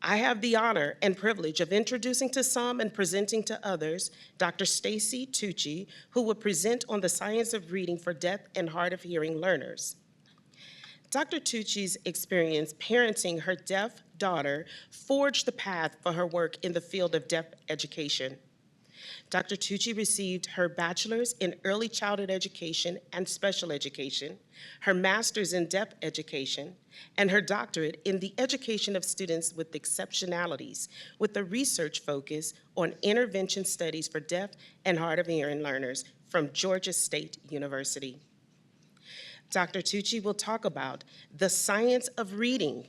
I have the honor and privilege of introducing to some and presenting to others Dr. Stacey Tucci, who will present on the science of reading for deaf and hard of hearing learners. Dr. Tucci's experience parenting her deaf daughter forged the path for her work in the field of deaf education. Dr. Tucci received her bachelor's in early childhood education and special education, her master's in deaf education, and her doctorate in the education of students with exceptionalities, with a research focus on intervention studies for deaf and hard of hearing learners from Georgia State University. Dr. Tucci will talk about the science of reading,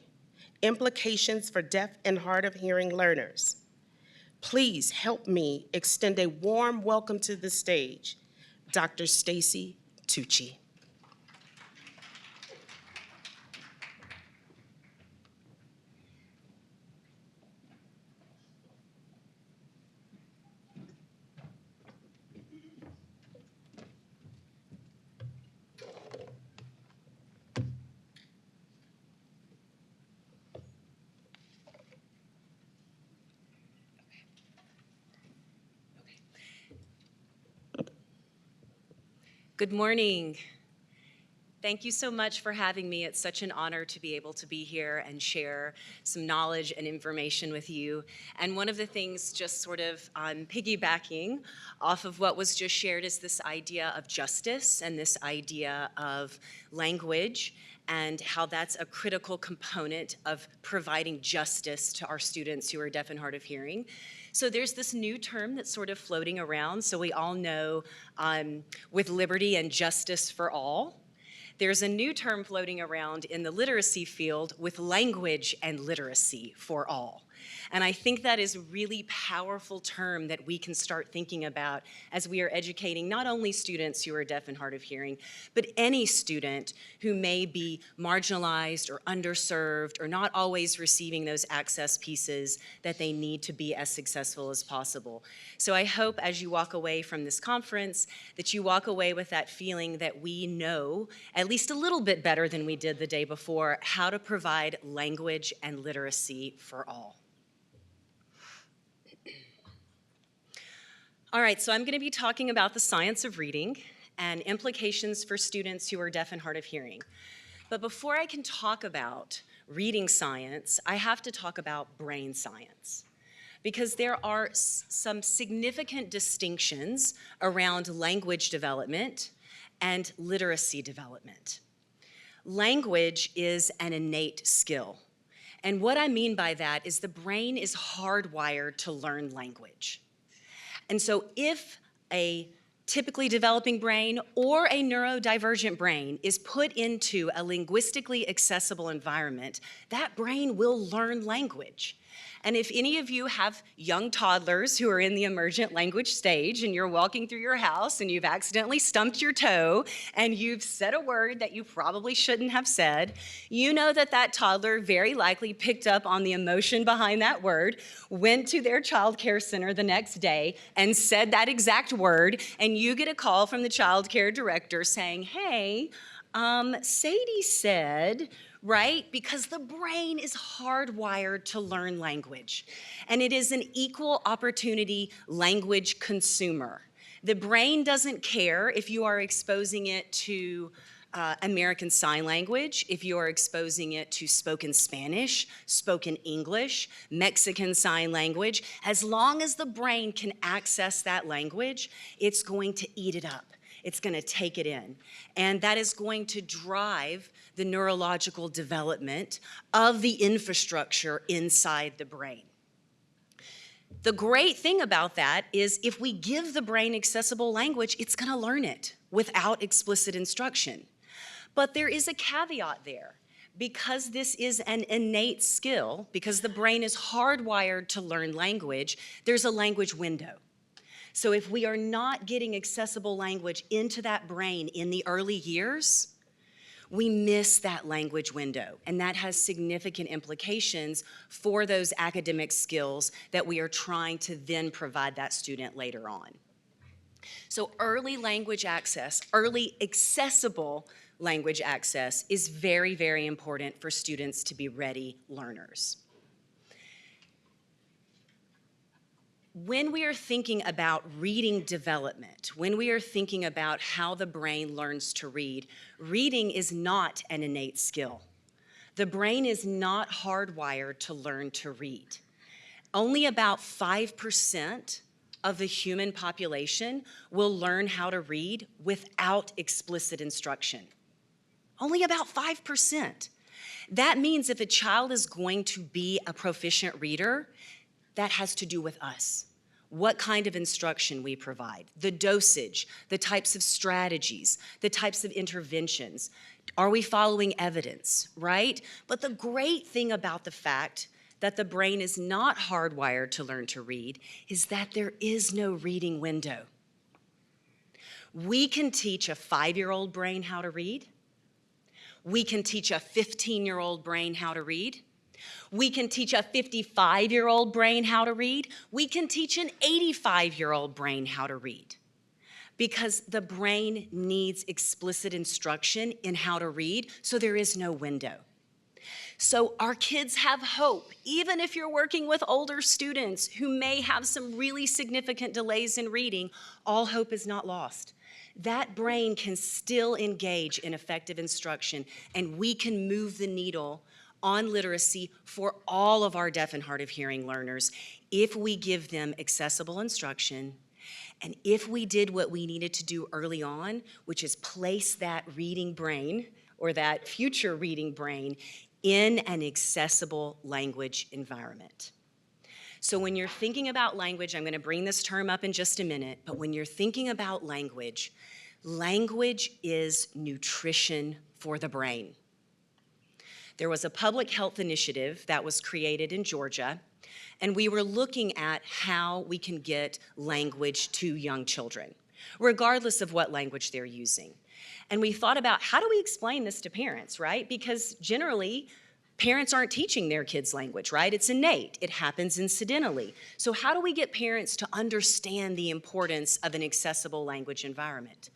implications for deaf and hard of hearing learners. Please help me extend a warm welcome to the stage, Dr. Stacey Tucci. Good morning. Thank you so much for having me. It's such an honor to be able to be here and share some knowledge and information with you. And one of the things, just sort of piggybacking off of what was just shared, is this idea of justice and this idea of language and how that's a critical component of providing justice to our students who are deaf and hard of hearing. So there's this new term that's sort of floating around. So we all know with liberty and justice for all. There's a new term floating around in the literacy field with language and literacy for all. And I think that is a really powerful term that we can start thinking about as we are educating not only students who are deaf and hard of hearing, but any student who may be marginalized or underserved or not always receiving those access pieces that they need to be as successful as possible. So I hope as you walk away from this conference that you walk away with that feeling that we know, at least a little bit better than we did the day before, how to provide language and literacy for all. All right, so I'm going to be talking about the science of reading and implications for students who are deaf and hard of hearing. But before I can talk about reading science, I have to talk about brain science, because there are some significant distinctions around language development and literacy development. Language is an innate skill. And what I mean by that is the brain is hardwired to learn language. And so if a typically developing brain or a neurodivergent brain is put into a linguistically accessible environment, that brain will learn language. And if any of you have young toddlers who are in the emergent language stage and you're walking through your house and you've accidentally stumped your toe and you've said a word that you probably shouldn't have said, you know that that toddler very likely picked up on the emotion behind that word, went to their child care center the next day and said that exact word, and you get a call from the child care director saying, hey, Sadie said, right? Because the brain is hardwired to learn language, and it is an equal opportunity language consumer. The brain doesn't care if you are exposing it to American Sign Language, if you are exposing it to spoken Spanish, spoken English, Mexican Sign Language. As long as the brain can access that language, it's going to eat it up. It's going to take it in. And that is going to drive the neurological development of the infrastructure inside the brain. The great thing about that is if we give the brain accessible language, it's going to learn it without explicit instruction. But there is a caveat there. Because this is an innate skill, because the brain is hardwired to learn language, there's a language window. So if we are not getting accessible language into that brain in the early years, we miss that language window. And that has significant implications for those academic skills that we are trying to then provide that student later on. So early language access, early accessible language access is very, very important for students to be ready learners. When we are thinking about reading development, when we are thinking about how the brain learns to read, reading is not an innate skill. The brain is not hardwired to learn to read. Only about 5% of the human population will learn how to read without explicit instruction. Only about 5%. That means if a child is going to be a proficient reader, that has to do with us. What kind of instruction we provide, the dosage, the types of strategies, the types of interventions. Are we following evidence, right? But the great thing about the fact that the brain is not hardwired to learn to read is that there is no reading window. We can teach a 5-year-old brain how to read. We can teach a 15-year-old brain how to read. We can teach a 55-year-old brain how to read. We can teach an 85-year-old brain how to read. Because the brain needs explicit instruction in how to read, so there is no window. So our kids have hope, even if you're working with older students who may have some really significant delays in reading, all hope is not lost. That brain can still engage in effective instruction, and we can move the needle on literacy for all of our deaf and hard of hearing learners if we give them accessible instruction, and if we did what we needed to do early on, which is place that reading brain or that future reading brain in an accessible language environment. So when you're thinking about language, I'm going to bring this term up in just a minute, but when you're thinking about language, language is nutrition for the brain. There was a public health initiative that was created in Georgia, and we were looking at how we can get language to young children, regardless of what language they're using. And we thought about, how do we explain this to parents, right? Because generally, parents aren't teaching their kids language, right? It's innate. It happens incidentally. So how do we get parents to understand the importance of an accessible language environment?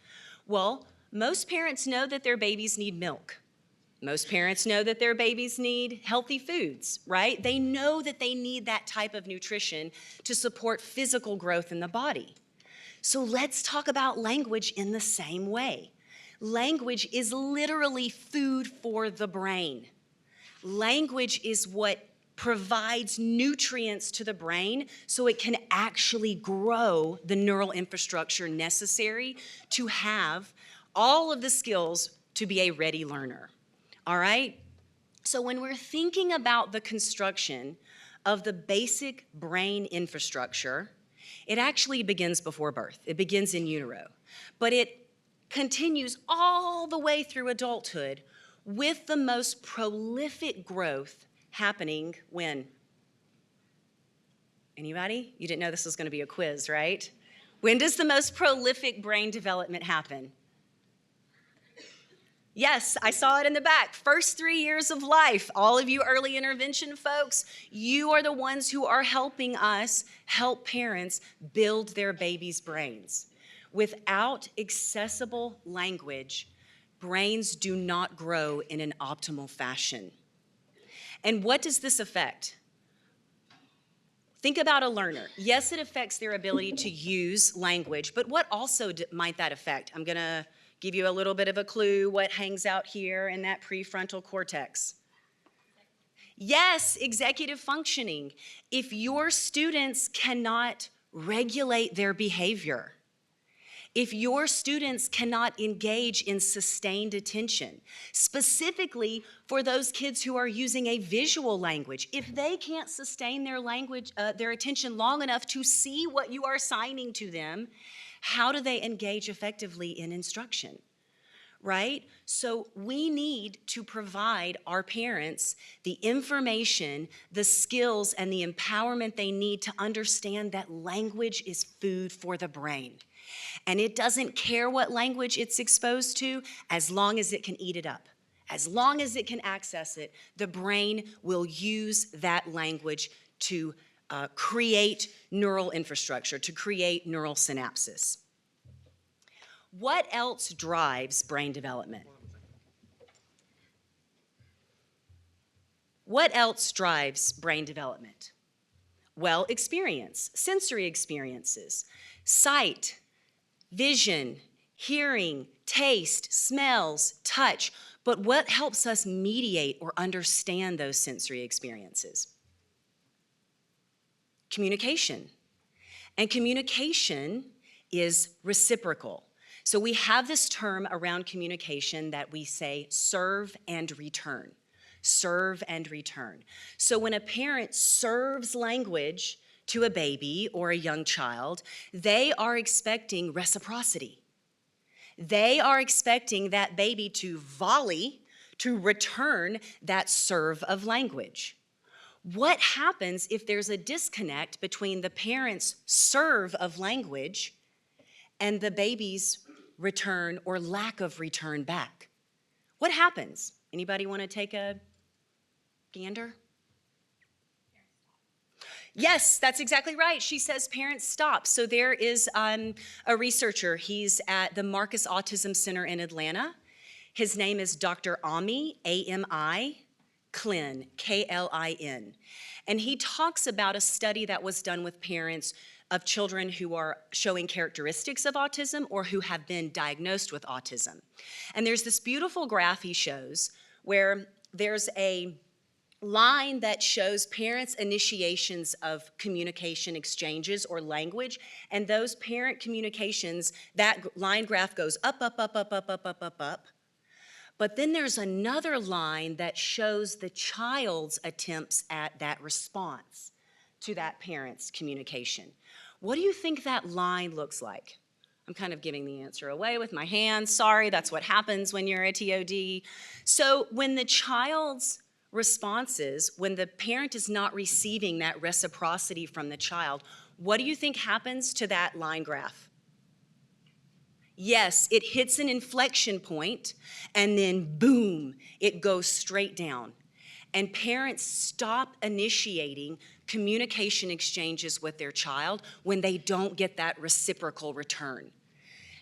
Well, most parents know that their babies need milk. Most parents know that their babies need healthy foods, right? They know that they need that type of nutrition to support physical growth in the body. So let's talk about language in the same way. Language is literally food for the brain. Language is what provides nutrients to the brain so it can actually grow the neural infrastructure necessary to have all of the skills to be a ready learner. All right? So when we're thinking about the construction of the basic brain infrastructure, it actually begins before birth. It begins in utero. But it continues all the way through adulthood with the most prolific growth happening when? Anybody? You didn't know this was going to be a quiz, right? When does the most prolific brain development happen? Yes, I saw it in the back. First 3 years of life. All of you early intervention folks, you are the ones who are helping us help parents build their babies' brains. Without accessible language, brains do not grow in an optimal fashion. And what does this affect? Think about a learner. Yes, it affects their ability to use language, but what also might that affect? I'm going to give you a little bit of a clue what hangs out here in that prefrontal cortex. Yes, executive functioning. If your students cannot regulate their behavior, if your students cannot engage in sustained attention, specifically for those kids who are using a visual language, if they can't sustain their language, their attention long enough to see what you are assigning to them, how do they engage effectively in instruction? Right? So we need to provide our parents the information, the skills, and the empowerment they need to understand that language is food for the brain. And it doesn't care what language it's exposed to as long as it can eat it up. As long as it can access it, the brain will use that language to create neural infrastructure, to create neural synapses. What else drives brain development? What else drives brain development? Well, experience, sensory experiences, sight, vision, hearing, taste, smells, touch. But what helps us mediate or understand those sensory experiences? Communication. And communication is reciprocal. So we have this term around communication that we say serve and return. Serve and return. So when a parent serves language to a baby or a young child, they are expecting reciprocity. They are expecting that baby to volley, to return that serve of language. What happens if there's a disconnect between the parent's serve of language and the baby's return or lack of return back? What happens? Anybody want to take a gander? Yes, that's exactly right. She says parents stop. So there is a researcher. He's at the Marcus Autism Center in Atlanta. His name is Dr. Ami, A-M-I, Klin, K-L-I-N. And he talks about a study that was done with parents of children who are showing characteristics of autism or who have been diagnosed with autism. And there's this beautiful graph he shows where there's a line that shows parents' initiations of communication exchanges or language, and those parent communications, that line graph goes up, up, up, up, up, up, up, up, up. But then there's another line that shows the child's attempts at that response to that parent's communication. What do you think that line looks like? I'm kind of giving the answer away with my hands. Sorry, that's what happens when you're a TOD. So when the child's responses, when the parent is not receiving that reciprocity from the child, what do you think happens to that line graph? Yes, it hits an inflection point, and then boom, it goes straight down. And parents stop initiating communication exchanges with their child when they don't get that reciprocal return.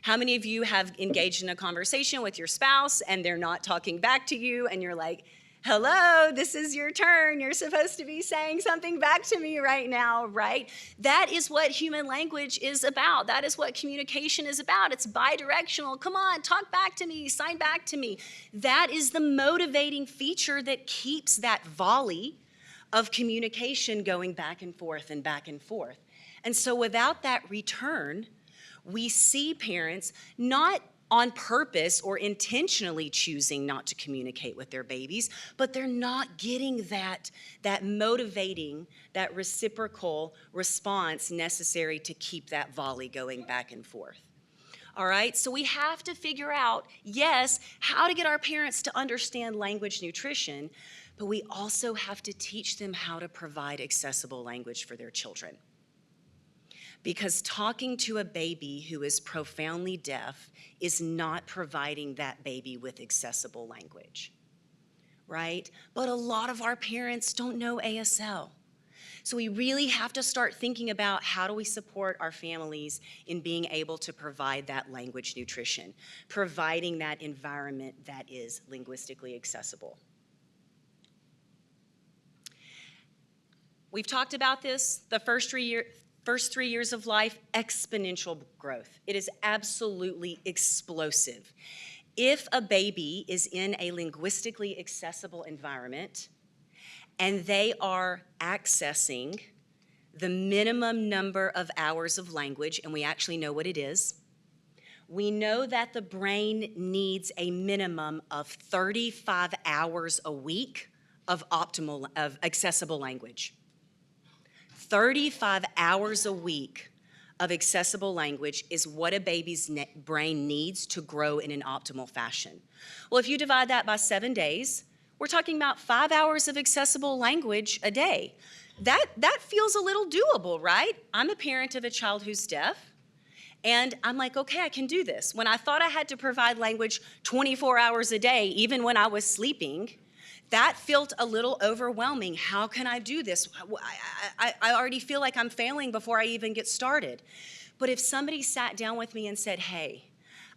How many of you have engaged in a conversation with your spouse and they're not talking back to you and you're like, hello, this is your turn. You're supposed to be saying something back to me right now, right? That is what human language is about. That is what communication is about. It's bidirectional. Come on, talk back to me, sign back to me. That is the motivating feature that keeps that volley of communication going back and forth and back and forth. And so without that return, we see parents not on purpose or intentionally choosing not to communicate with their babies, but they're not getting that motivating, that reciprocal response necessary to keep that volley going back and forth. All right, so we have to figure out, yes, how to get our parents to understand language nutrition, but we also have to teach them how to provide accessible language for their children. Because talking to a baby who is profoundly deaf is not providing that baby with accessible language, right? But a lot of our parents don't know ASL. So we really have to start thinking about how do we support our families in being able to provide that language nutrition, providing that environment that is linguistically accessible. We've talked about this, the first 3 years of life, exponential growth. It is absolutely explosive. If a baby is in a linguistically accessible environment and they are accessing the minimum number of hours of language, and we actually know what it is, we know that the brain needs a minimum of 35 hours a week of accessible language. 35 hours a week of accessible language is what a baby's brain needs to grow in an optimal fashion. Well, if you divide that by 7 days, we're talking about 5 hours of accessible language a day. That feels a little doable, right? I'm a parent of a child who's deaf, and I'm like, okay, I can do this. When I thought I had to provide language 24 hours a day, even when I was sleeping, that felt a little overwhelming. How can I do this? I already feel like I'm failing before I even get started. But if somebody sat down with me and said, hey,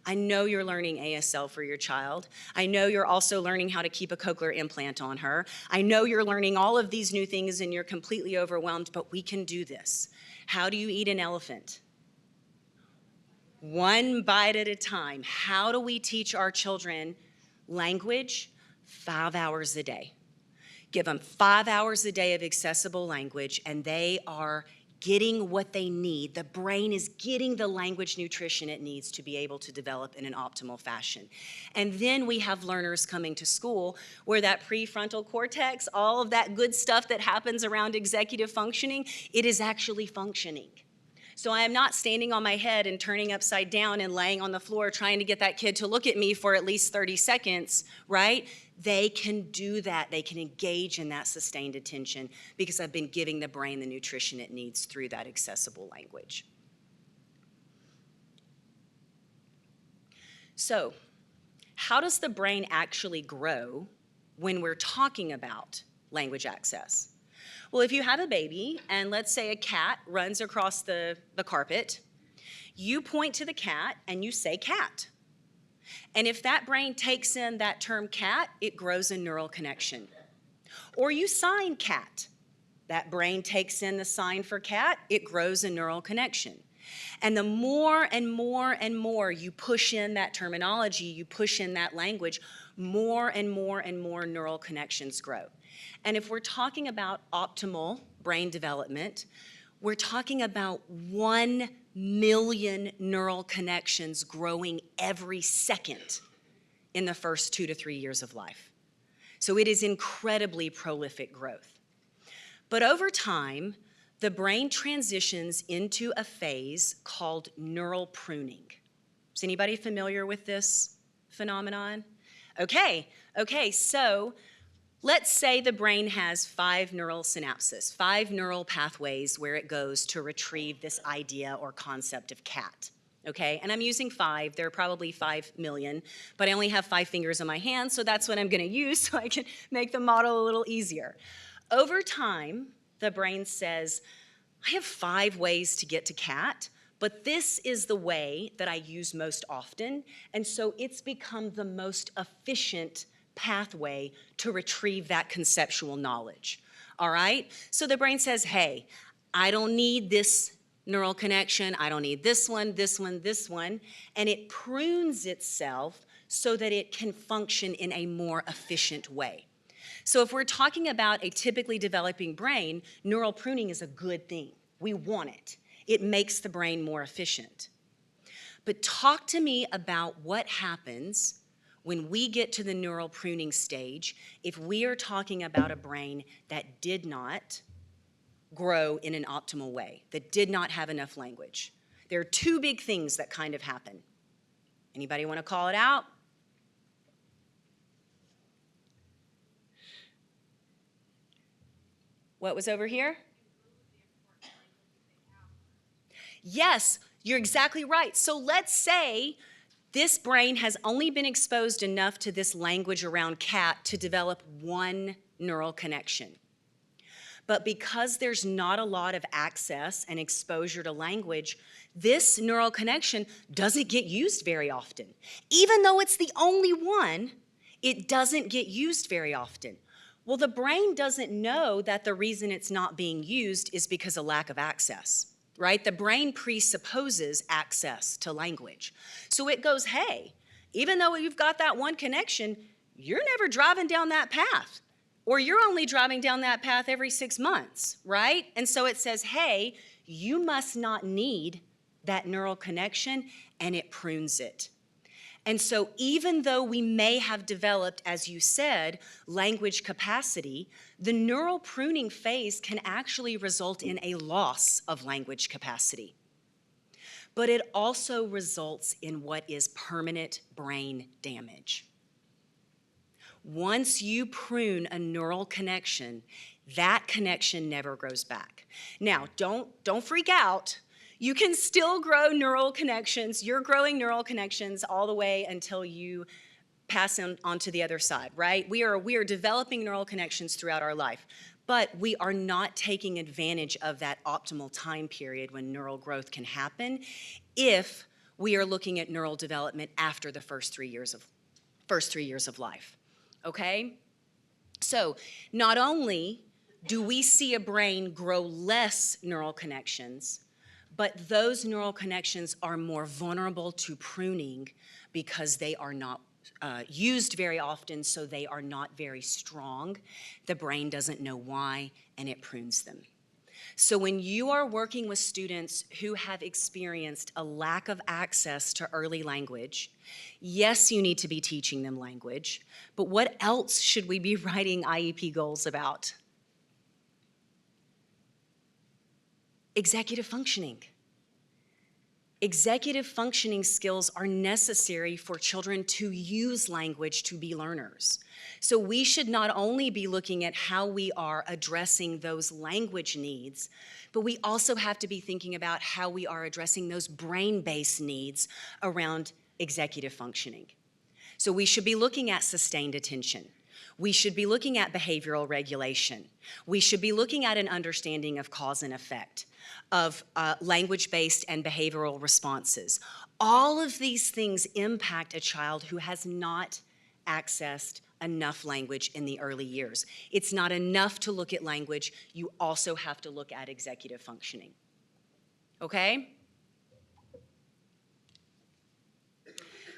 I know you're learning ASL for your child. I know you're also learning how to keep a cochlear implant on her. I know you're learning all of these new things and you're completely overwhelmed, but we can do this. How do you eat an elephant? One bite at a time. How do we teach our children language? 5 hours a day. Give them 5 hours a day of accessible language, and they are getting what they need. The brain is getting the language nutrition it needs to be able to develop in an optimal fashion. And then we have learners coming to school where that prefrontal cortex, all of that good stuff that happens around executive functioning, it is actually functioning. So I am not standing on my head and turning upside down and laying on the floor trying to get that kid to look at me for at least 30 seconds, right? They can do that. They can engage in that sustained attention because I've been giving the brain the nutrition it needs through that accessible language. So, how does the brain actually grow when we're talking about language access? Well, if you have a baby and let's say a cat runs across the carpet, you point to the cat and you say cat. And if that brain takes in that term cat, it grows a neural connection. Or you sign cat. That brain takes in the sign for cat, it grows a neural connection. And the more and more and more you push in that terminology, you push in that language, more and more and more neural connections grow. And if we're talking about optimal brain development, we're talking about 1 million neural connections growing every second in the first 2 to 3 years of life. So it is incredibly prolific growth. But over time, the brain transitions into a phase called neural pruning. Is anybody familiar with this phenomenon? Okay, so let's say the brain has 5 neural synapses, 5 neural pathways where it goes to retrieve this idea or concept of cat. Okay, and I'm using 5, there are probably 5 million, but I only have 5 fingers on my hand, so that's what I'm gonna use so I can make the model a little easier. Over time, the brain says, I have 5 ways to get to cat, but this is the way that I use most often, and so it's become the most efficient pathway to retrieve that conceptual knowledge, all right? So the brain says, hey, I don't need this neural connection, I don't need this one, and it prunes itself so that it can function in a more efficient way. So if we're talking about a typically developing brain, neural pruning is a good thing. We want it. It makes the brain more efficient. But talk to me about what happens when we get to the neural pruning stage if we are talking about a brain that did not grow in an optimal way, that did not have enough language. There are 2 big things that kind of happen. Anybody want to call it out? What was over here? Yes, you're exactly right. So let's say this brain has only been exposed enough to this language around cat to develop 1 neural connection. But because there's not a lot of access and exposure to language, this neural connection doesn't get used very often. Even though it's the only one, it doesn't get used very often. Well, the brain doesn't know that the reason it's not being used is because of lack of access, right? The brain presupposes access to language. So it goes, hey, even though you've got that 1 connection, you're never driving down that path. Or you're only driving down that path every 6 months, right? And so it says, hey, you must not need that neural connection, and it prunes it. And so even though we may have developed, as you said, language capacity, the neural pruning phase can actually result in a loss of language capacity. But it also results in what is permanent brain damage. Once you prune a neural connection, that connection never grows back. Now, don't freak out. You can still grow neural connections. You're growing neural connections all the way until you pass on to the other side, right? We are developing neural connections throughout our life, but we are not taking advantage of that optimal time period when neural growth can happen if we are looking at neural development after the first 3 years of life, okay? So not only do we see a brain grow less neural connections, but those neural connections are more vulnerable to pruning because they are not used very often, so they are not very strong. The brain doesn't know why, and it prunes them. So when you are working with students who have experienced a lack of access to early language, yes, you need to be teaching them language, but what else should we be writing IEP goals about? Executive functioning. Executive functioning skills are necessary for children to use language to be learners. So we should not only be looking at how we are addressing those language needs, but we also have to be thinking about how we are addressing those brain-based needs around executive functioning. So we should be looking at sustained attention. We should be looking at behavioral regulation. We should be looking at an understanding of cause and effect, of language-based and behavioral responses. All of these things impact a child who has not accessed enough language in the early years. It's not enough to look at language, you also have to look at executive functioning. Okay?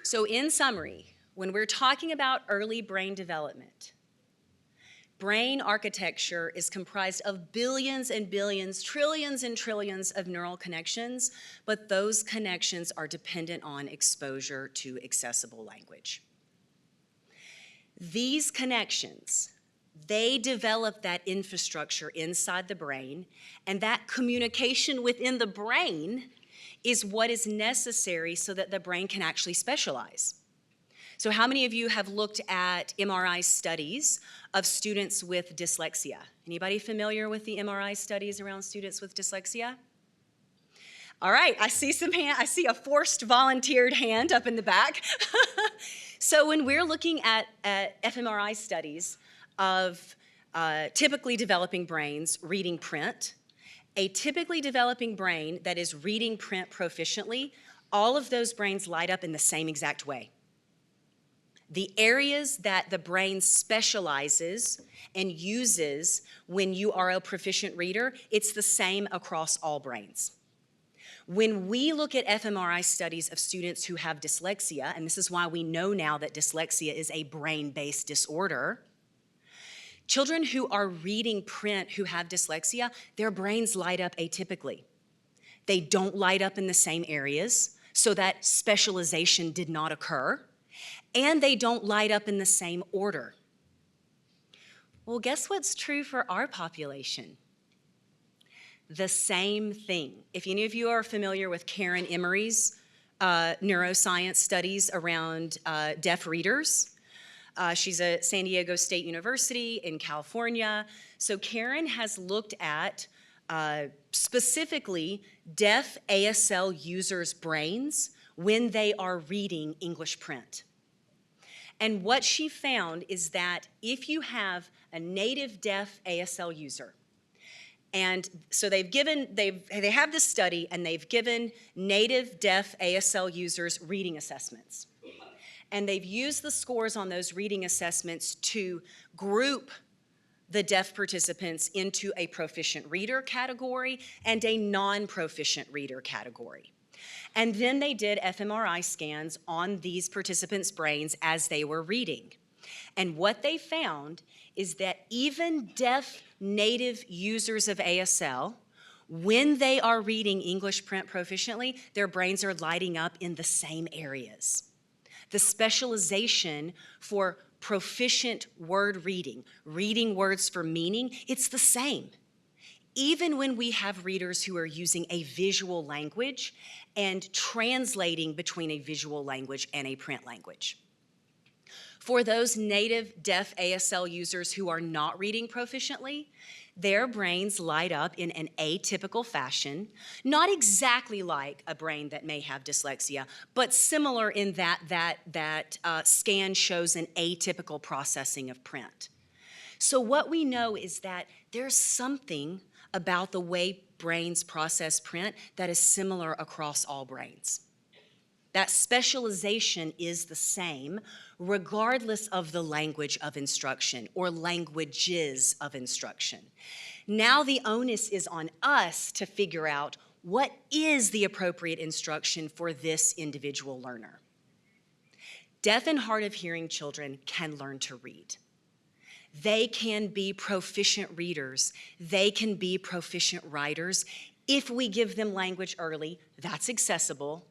So in summary, when we're talking about early brain development, brain architecture is comprised of billions and billions, trillions and trillions of neural connections, but those connections are dependent on exposure to accessible language. These connections, they develop that infrastructure inside the brain, and that communication within the brain is what is necessary so that the brain can actually specialize. So how many of you have looked at MRI studies of students with dyslexia? Anybody familiar with the MRI studies around students with dyslexia? All right, I see some hand, I see a forced volunteered hand up in the back. So when we're looking at fMRI studies of typically developing brains reading print, a typically developing brain that is reading print proficiently, all of those brains light up in the same exact way. The areas that the brain specializes and uses when you are a proficient reader, it's the same across all brains. When we look at fMRI studies of students who have dyslexia, and this is why we know now that dyslexia is a brain-based disorder, children who are reading print who have dyslexia, their brains light up atypically. They don't light up in the same areas, so that specialization did not occur. And they don't light up in the same order. Well, guess what's true for our population? The same thing. If any of you are familiar with Karen Emery's neuroscience studies around deaf readers, she's at San Diego State University in California. So Karen has looked at specifically deaf ASL users' brains when they are reading English print. And what she found is that if you have a native deaf ASL user, and so they have this study and they've given native deaf ASL users reading assessments. And they've used the scores on those reading assessments to group the deaf participants into a proficient reader category and a non-proficient reader category. And then they did fMRI scans on these participants' brains as they were reading. And what they found is that even deaf native users of ASL, when they are reading English print proficiently, their brains are lighting up in the same areas. The specialization for proficient word reading, reading words for meaning, it's the same. Even when we have readers who are using a visual language and translating between a visual language and a print language. For those native deaf ASL users who are not reading proficiently, their brains light up in an atypical fashion, not exactly like a brain that may have dyslexia, but similar in that scan shows an atypical processing of print. So what we know is that there's something about the way brains process print that is similar across all brains. That specialization is the same regardless of the language of instruction or languages of instruction. Now the onus is on us to figure out what is the appropriate instruction for this individual learner. Deaf and hard of hearing children can learn to read. They can be proficient readers. They can be proficient writers. If we give them language early, that's accessible.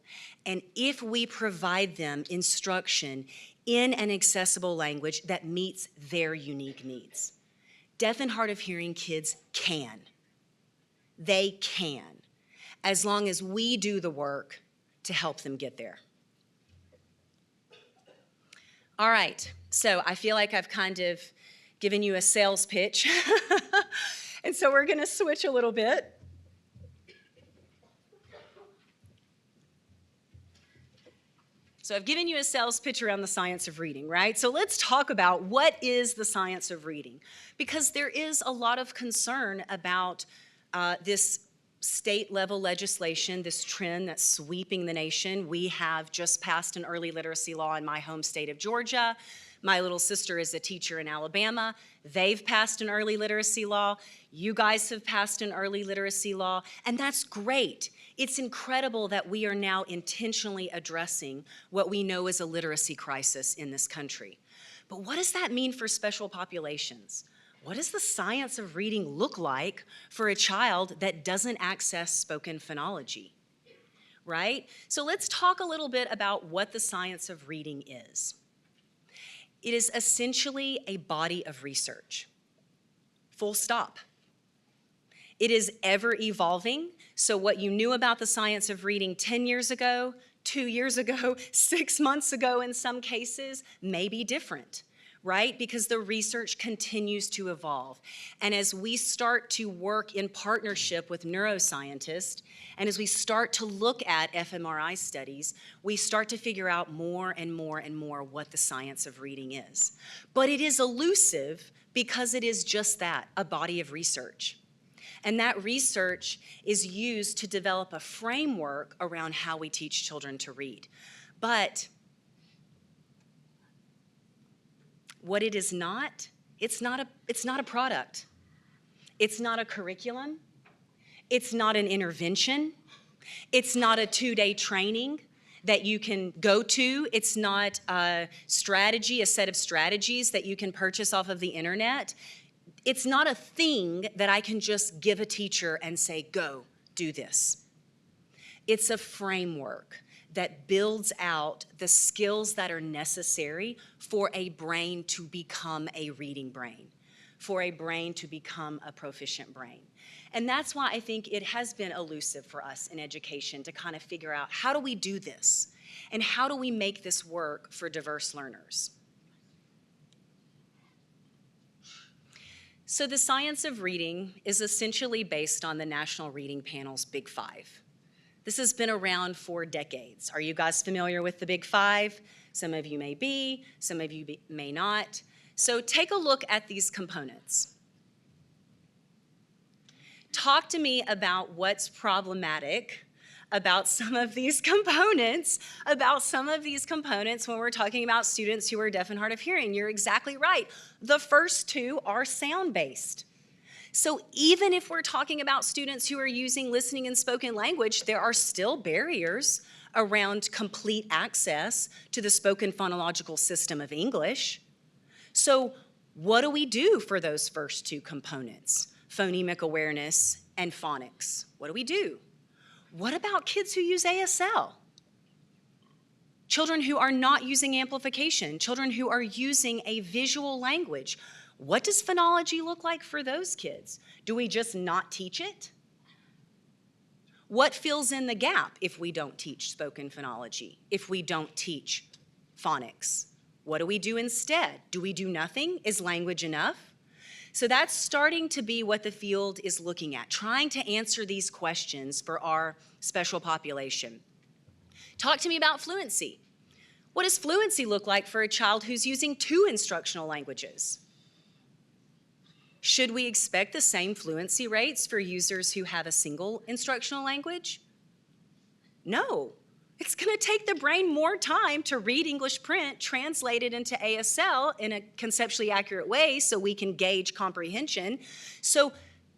And if we provide them instruction in an accessible language that meets their unique needs. Deaf and hard of hearing kids can. They can, as long as we do the work to help them get there. All right, so I feel like I've kind of given you a sales pitch. And so we're gonna switch a little bit. So I've given you a sales pitch around the science of reading, right? So let's talk about what is the science of reading, because there is a lot of concern about this state-level legislation, this trend that's sweeping the nation. We have just passed an early literacy law in my home state of Georgia. My little sister is a teacher in Alabama. They've passed an early literacy law. You guys have passed an early literacy law, and that's great. It's incredible that we are now intentionally addressing what we know is a literacy crisis in this country. But what does that mean for special populations? What does the science of reading look like for a child that doesn't access spoken phonology, right? So let's talk a little bit about what the science of reading is. It is essentially a body of research, full stop. It is ever evolving, so what you knew about the science of reading 10 years ago, 2 years ago, 6 months ago in some cases, may be different, right? Because the research continues to evolve. And as we start to work in partnership with neuroscientists, and as we start to look at fMRI studies, we start to figure out more and more and more what the science of reading is. But it is elusive because it is just that, a body of research. And that research is used to develop a framework around how we teach children to read. But what it is not, it's not a product. It's not a curriculum. It's not an intervention. It's not a 2-day training that you can go to. It's not a strategy, a set of strategies that you can purchase off of the internet. It's not a thing that I can just give a teacher and say, go, do this. It's a framework that builds out the skills that are necessary for a brain to become a reading brain, for a brain to become a proficient brain. And that's why I think it has been elusive for us in education to kind of figure out, how do we do this? And how do we make this work for diverse learners? So the science of reading is essentially based on the National Reading Panel's Big Five. This has been around for decades. Are you guys familiar with the Big Five? Some of you may be, some of you may not. So take a look at these components. Talk to me about what's problematic about some of these components, when we're talking about students who are deaf and hard of hearing. You're exactly right. The first two are sound-based. So even if we're talking about students who are using listening and spoken language, there are still barriers around complete access to the spoken phonological system of English. So what do we do for those first two components? Phonemic awareness and phonics. What do we do? What about kids who use ASL? Children who are not using amplification, children who are using a visual language. What does phonology look like for those kids? Do we just not teach it? What fills in the gap if we don't teach spoken phonology, if we don't teach phonics? What do we do instead? Do we do nothing? Is language enough? So that's starting to be what the field is looking at, trying to answer these questions for our special population. Talk to me about fluency. What does fluency look like for a child who's using 2 instructional languages? Should we expect the same fluency rates for users who have a single instructional language? No. It's going to take the brain more time to read English print, translate it into ASL in a conceptually accurate way so we can gauge comprehension. So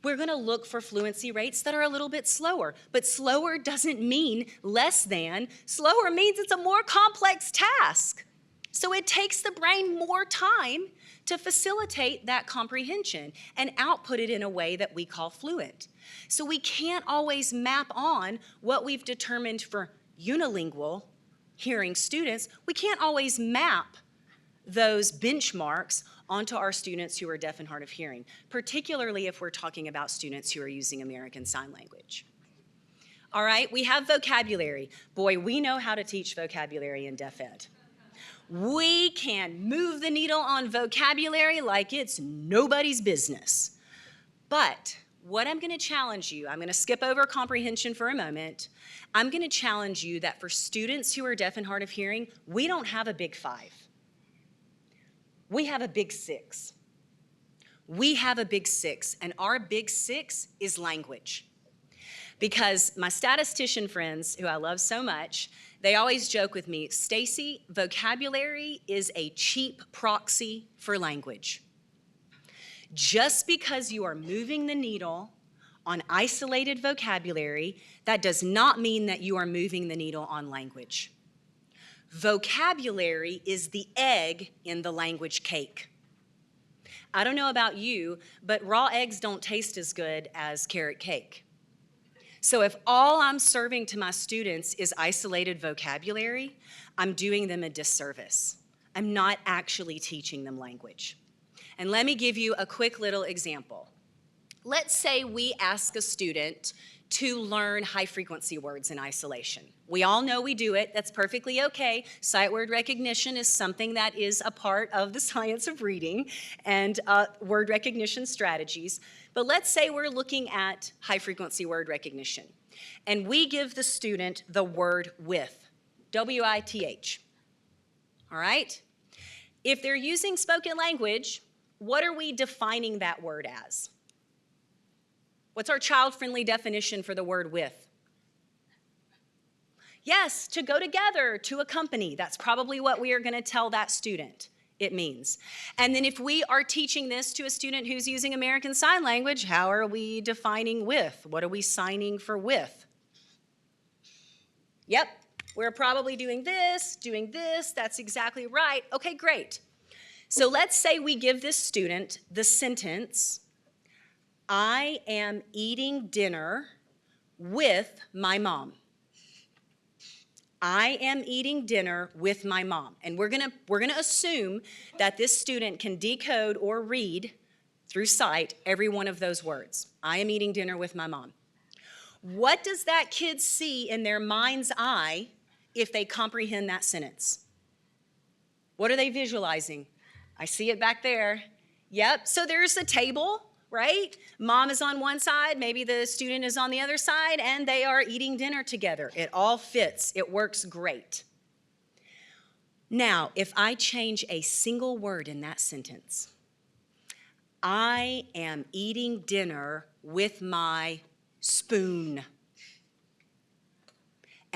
we're going to look for fluency rates that are a little bit slower. But slower doesn't mean less than. Slower means it's a more complex task. So it takes the brain more time to facilitate that comprehension and output it in a way that we call fluent. So we can't always map on what we've determined for unilingual hearing students. We can't always map those benchmarks onto our students who are deaf and hard of hearing, particularly if we're talking about students who are using American Sign Language. All right, we have vocabulary. Boy, we know how to teach vocabulary in deaf ed. We can move the needle on vocabulary like it's nobody's business. But what I'm going to challenge you, I'm going to skip over comprehension for a moment. I'm going to challenge you that for students who are deaf and hard of hearing, we don't have a big 5. We have a big 6. We have a big 6, and our big 6 is language. Because my statistician friends, who I love so much, they always joke with me, Stacey, vocabulary is a cheap proxy for language. Just because you are moving the needle on isolated vocabulary, that does not mean that you are moving the needle on language. Vocabulary is the egg in the language cake. I don't know about you, but raw eggs don't taste as good as carrot cake. So if all I'm serving to my students is isolated vocabulary, I'm doing them a disservice. I'm not actually teaching them language. And let me give you a quick little example. Let's say we ask a student to learn high-frequency words in isolation. We all know we do it. That's perfectly okay. Sight word recognition is something that is a part of the science of reading and word recognition strategies. But let's say we're looking at high-frequency word recognition, and we give the student the word with, W-I-T-H. All right? If they're using spoken language, what are we defining that word as? What's our child-friendly definition for the word with? Yes, to go together, to accompany. That's probably what we are going to tell that student it means. And then if we are teaching this to a student who's using American Sign Language, how are we defining with? What are we signing for with? Yep, we're probably doing this, that's exactly right. Okay, great. So let's say we give this student the sentence, I am eating dinner with my mom. I am eating dinner with my mom. And we're gonna assume that this student can decode or read through sight every one of those words. I am eating dinner with my mom. What does that kid see in their mind's eye if they comprehend that sentence? What are they visualizing? I see it back there. Yep, so there's a table, right? Mom is on one side, maybe the student is on the other side, and they are eating dinner together. It all fits, it works great. Now, if I change a single word in that sentence, I am eating dinner with my spoon.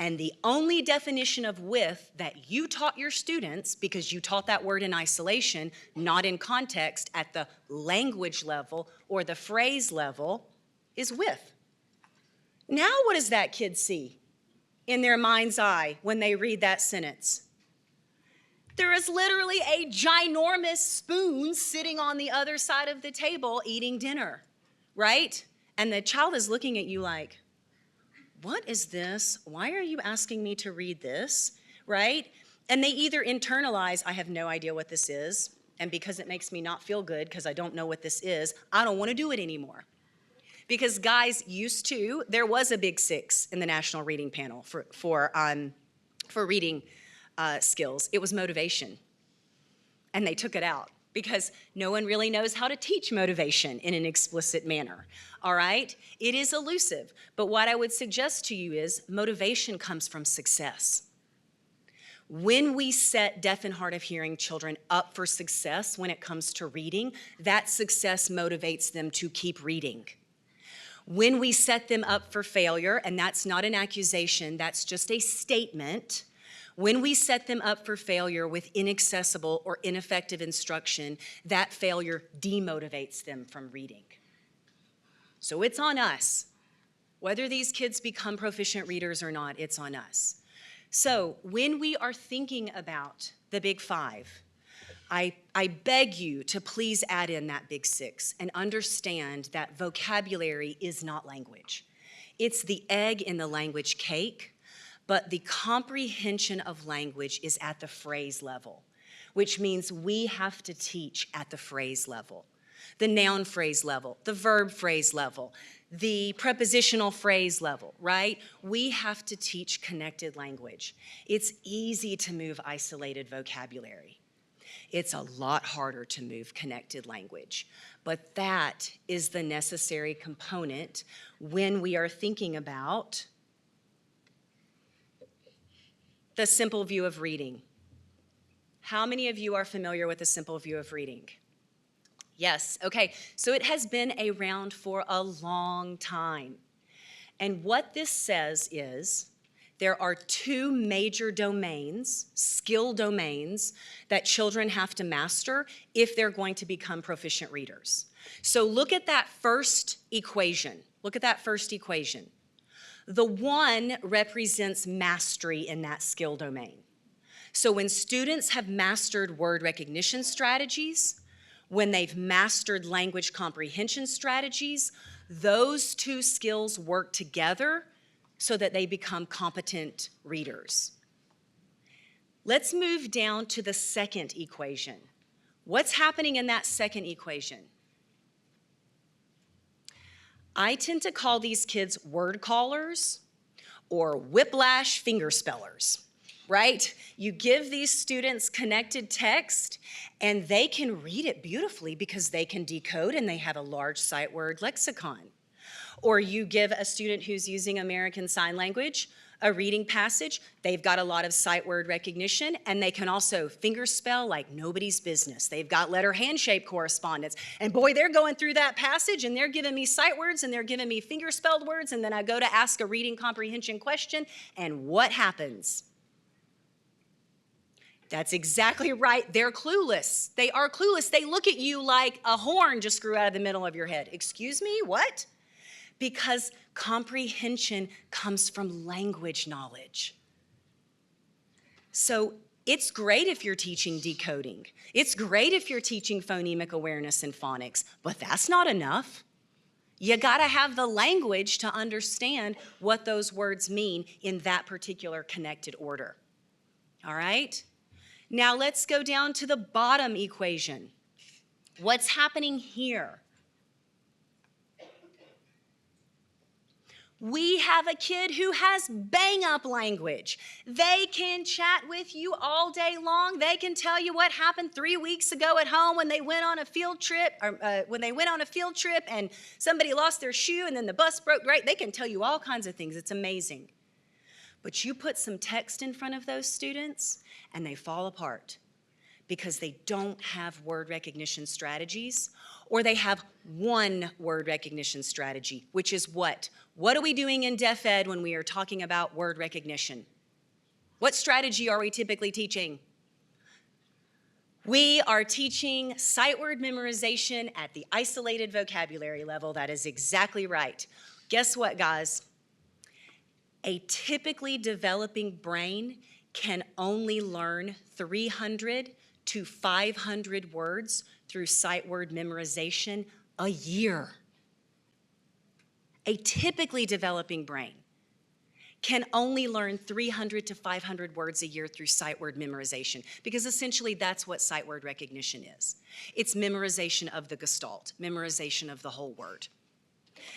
And the only definition of with that you taught your students, because you taught that word in isolation, not in context at the language level or the phrase level, is with. Now what does that kid see in their mind's eye when they read that sentence? There is literally a ginormous spoon sitting on the other side of the table eating dinner, right? And the child is looking at you like, what is this? Why are you asking me to read this, right? And they either internalize, I have no idea what this is, and because it makes me not feel good because I don't know what this is, I don't want to do it anymore. Because guys used to, there was a big 6 in the National Reading Panel for reading skills. It was motivation, and they took it out because no one really knows how to teach motivation in an explicit manner, all right? It is elusive, but what I would suggest to you is motivation comes from success. When we set deaf and hard of hearing children up for success when it comes to reading, that success motivates them to keep reading. When we set them up for failure, and that's not an accusation, that's just a statement, when we set them up for failure with inaccessible or ineffective instruction, that failure demotivates them from reading. So it's on us. Whether these kids become proficient readers or not, it's on us. So when we are thinking about the Big Five, I beg you to please add in that Big Six and understand that vocabulary is not language. It's the egg in the language cake, but the comprehension of language is at the phrase level, which means we have to teach at the phrase level, the noun phrase level, the verb phrase level, the prepositional phrase level, right? We have to teach connected language. It's easy to move isolated vocabulary. It's a lot harder to move connected language, but that is the necessary component when we are thinking about the simple view of reading. How many of you are familiar with the simple view of reading? Yes, okay, so it has been around for a long time. And what this says is there are two major domains, skill domains, that children have to master if they're going to become proficient readers. So look at that first equation. Look at that first equation. The one represents mastery in that skill domain. So when students have mastered word recognition strategies, when they've mastered language comprehension strategies, those two skills work together so that they become competent readers. Let's move down to the second equation. What's happening in that second equation? I tend to call these kids word callers or whiplash finger spellers, right? You give these students connected text and they can read it beautifully because they can decode and they have a large sight word lexicon. Or you give a student who's using American Sign Language a reading passage, they've got a lot of sight word recognition, and they can also finger spell like nobody's business. They've got letter hand shape correspondence. And boy, they're going through that passage and they're giving me sight words and they're giving me finger spelled words, and then I go to ask a reading comprehension question, and what happens? That's exactly right. They're clueless. They are clueless. They look at you like a horn just grew out of the middle of your head. Excuse me, what? Because comprehension comes from language knowledge. So it's great if you're teaching decoding. It's great if you're teaching phonemic awareness and phonics, but that's not enough. You gotta have the language to understand what those words mean in that particular connected order. All right? Now let's go down to the bottom equation. What's happening here? We have a kid who has bang-up language. They can chat with you all day long. They can tell you what happened 3 weeks ago at home when they went on a field trip, and somebody lost their shoe and then the bus broke, right? They can tell you all kinds of things. It's amazing. But you put some text in front of those students and they fall apart because they don't have word recognition strategies, or they have one word recognition strategy, which is what? What are we doing in Deaf Ed when we are talking about word recognition? What strategy are we typically teaching? We are teaching sight word memorization at the isolated vocabulary level. That is exactly right. Guess what, guys? A typically developing brain can only learn 300 to 500 words through sight word memorization a year. A typically developing brain can only learn 300 to 500 words a year through sight word memorization, because essentially that's what sight word recognition is. It's memorization of the gestalt, memorization of the whole word.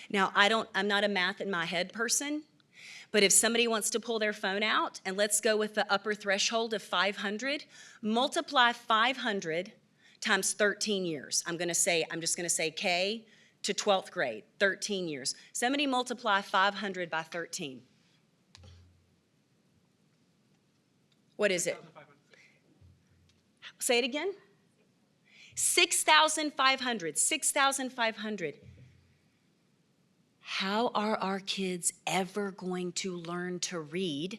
Now, I'm not a math in my head person, but if somebody wants to pull their phone out, and let's go with the upper threshold of 500, multiply 500 times 13 years. I'm just gonna say K to 12th grade, 13 years. Somebody multiply 500 by 13. What is it? 6,500. Say it again. 6,500, 6,500. how are our kids ever going to learn to read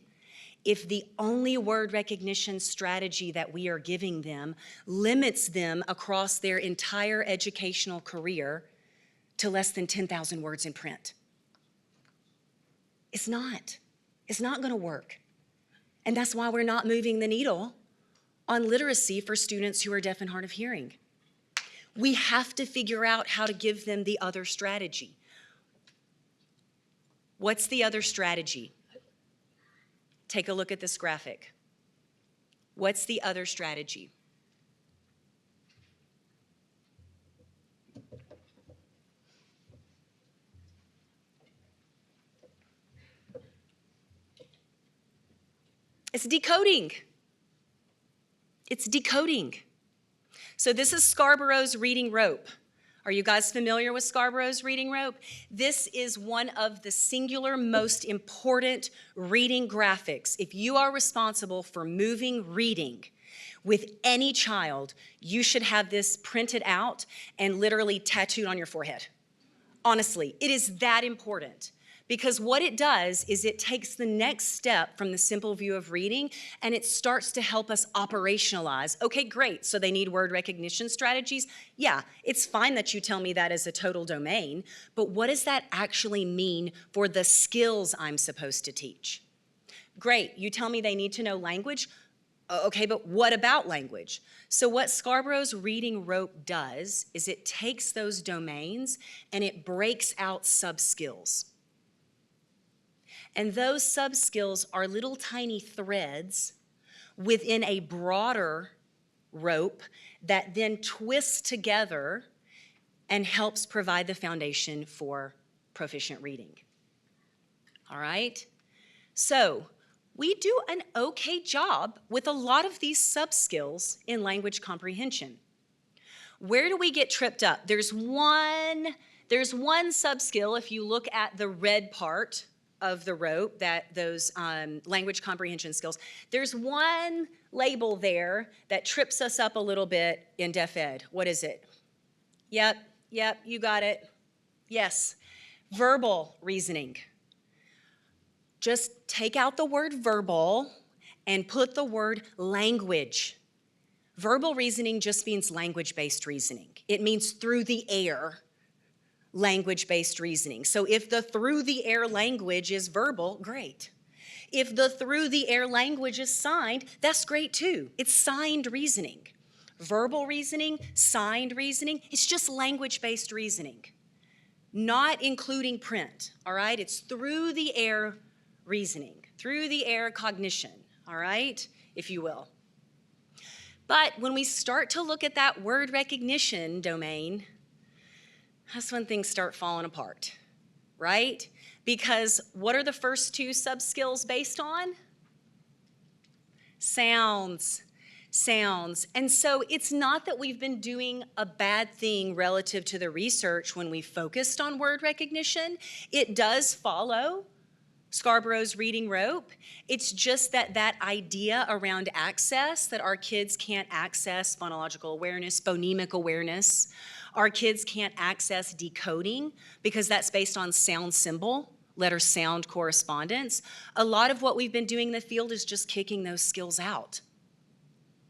if the only word recognition strategy that we are giving them limits them across their entire educational career to less than 10,000 words in print? It's not. It's not going to work. And that's why we're not moving the needle on literacy for students who are deaf and hard of hearing. We have to figure out how to give them the other strategy. What's the other strategy? Take a look at this graphic. What's the other strategy? It's decoding. It's decoding. So this is Scarborough's reading rope. Are you guys familiar with Scarborough's reading rope? This is one of the singular most important reading graphics. If you are responsible for moving reading with any child, you should have this printed out and literally tattooed on your forehead. Honestly, it is that important. Because what it does is it takes the next step from the simple view of reading and it starts to help us operationalize. Okay, great, so they need word recognition strategies. Yeah, it's fine that you tell me that as a total domain, but what does that actually mean for the skills I'm supposed to teach? Great, you tell me they need to know language. Okay, but what about language? So what Scarborough's reading rope does is it takes those domains and it breaks out sub-skills. And those sub-skills are little tiny threads within a broader rope that then twists together and helps provide the foundation for proficient reading. All right? So we do an okay job with a lot of these sub-skills in language comprehension. Where do we get tripped up? There's one sub-skill if you look at the red part of the rope, that those language comprehension skills. There's one label there that trips us up a little bit in Deaf Ed. What is it? Yep, you got it. Yes, verbal reasoning. Just take out the word verbal and put the word language. Verbal reasoning just means language-based reasoning. It means through the air language-based reasoning. So if the through the air language is verbal, great. If the through the air language is signed, that's great too. It's signed reasoning. Verbal reasoning, signed reasoning, it's just language-based reasoning, not including print, all right? It's through the air reasoning, through the air cognition, all right, if you will. But when we start to look at that word recognition domain, that's when things start falling apart, right? Because what are the first two sub-skills based on? Sounds. And so it's not that we've been doing a bad thing relative to the research when we focused on word recognition. It does follow Scarborough's reading rope. It's just that that idea around access, that our kids can't access phonological awareness, phonemic awareness. Our kids can't access decoding because that's based on sound symbol, letter sound correspondence. A lot of what we've been doing in the field is just kicking those skills out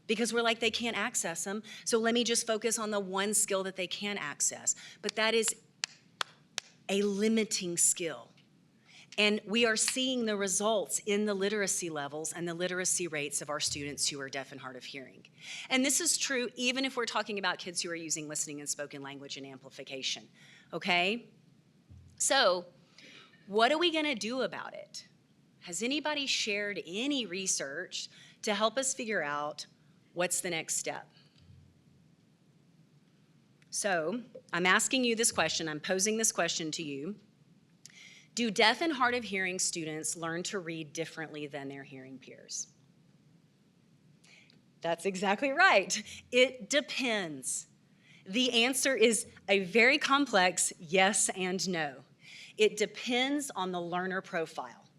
because we're like, they can't access them, so let me just focus on the one skill that they can access. But that is a limiting skill. And we are seeing the results in the literacy levels and the literacy rates of our students who are deaf and hard of hearing. And this is true even if we're talking about kids who are using listening and spoken language and amplification, okay? So what are we gonna do about it? Has anybody shared any research to help us figure out what's the next step? So I'm asking you this question, I'm posing this question to you. Do deaf and hard of hearing students learn to read differently than their hearing peers? That's exactly right. It depends. The answer is a very complex yes and no. It depends on the learner profile.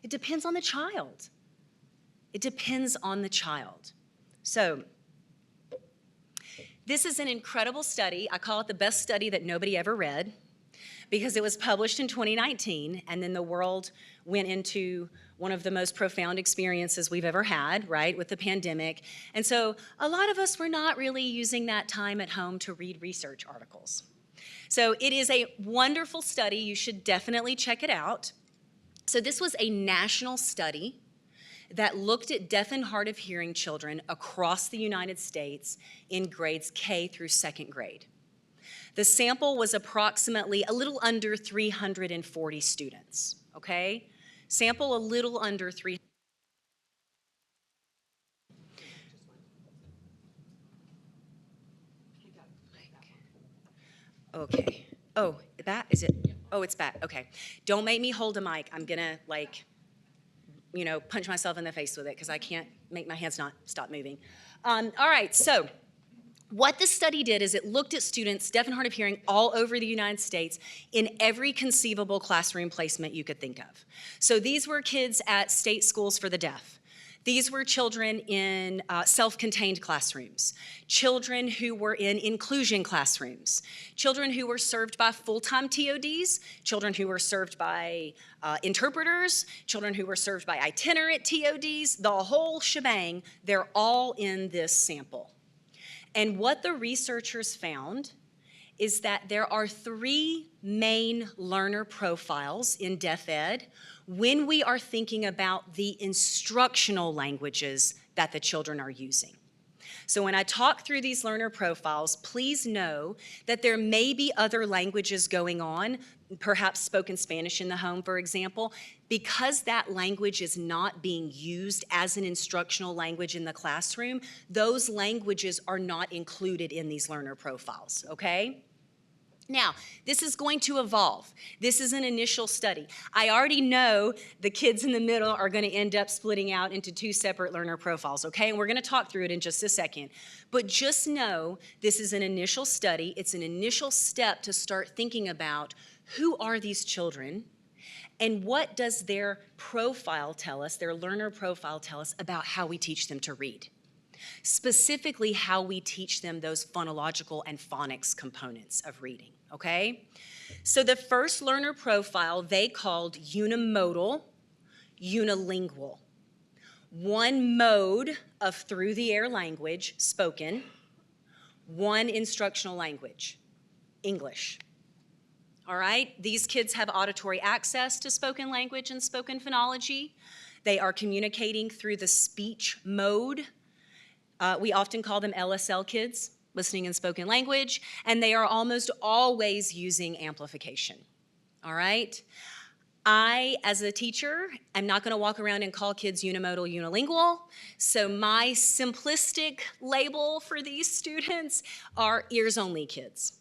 It depends on the child. It depends on the child. So, this is an incredible study. I call it the best study that nobody ever read. because it was published in 2019, and then the world went into one of the most profound experiences we've ever had, right, with the pandemic. And so a lot of us were not really using that time at home to read research articles. So it is a wonderful study. You should definitely check it out. So this was a national study that looked at deaf and hard of hearing children across the United States in grades K through second grade. The sample was approximately a little under 340 students, okay? Sample a little under 300. Okay. Oh, that is it? Oh, it's back. Okay. Don't make me hold a mic. I'm gonna punch myself in the face with it because I can't make my hands not stop moving. All right. So what this study did is it looked at students deaf and hard of hearing all over the United States in every conceivable classroom placement you could think of. So these were kids at state schools for the deaf. These were children in self-contained classrooms, children who were in inclusion classrooms, children who were served by full-time TODs, children who were served by interpreters, children who were served by itinerant TODs, the whole shebang, they're all in this sample. And what the researchers found is that there are 3 main learner profiles in deaf ed when we are thinking about the instructional languages that the children are using. So when I talk through these learner profiles, please know that there may be other languages going on, perhaps spoken Spanish in the home, for example. Because that language is not being used as an instructional language in the classroom, those languages are not included in these learner profiles, okay? Now, this is going to evolve. This is an initial study. I already know the kids in the middle are going to end up splitting out into 2 separate learner profiles, okay? And we're going to talk through it in just a second. But just know this is an initial study. It's an initial step to start thinking about who are these children and what does their profile tell us, their learner profile tell us about how we teach them to read. Specifically, how we teach them those phonological and phonics components of reading, okay? So the first learner profile they called unimodal, unilingual. One mode of through-the-air language spoken, one instructional language, English. All right, these kids have auditory access to spoken language and spoken phonology. They are communicating through the speech mode. We often call them LSL kids, listening and spoken language, and they are almost always using amplification, all right? I, as a teacher, am not gonna walk around and call kids unimodal, unilingual, so my simplistic label for these students are ears-only kids.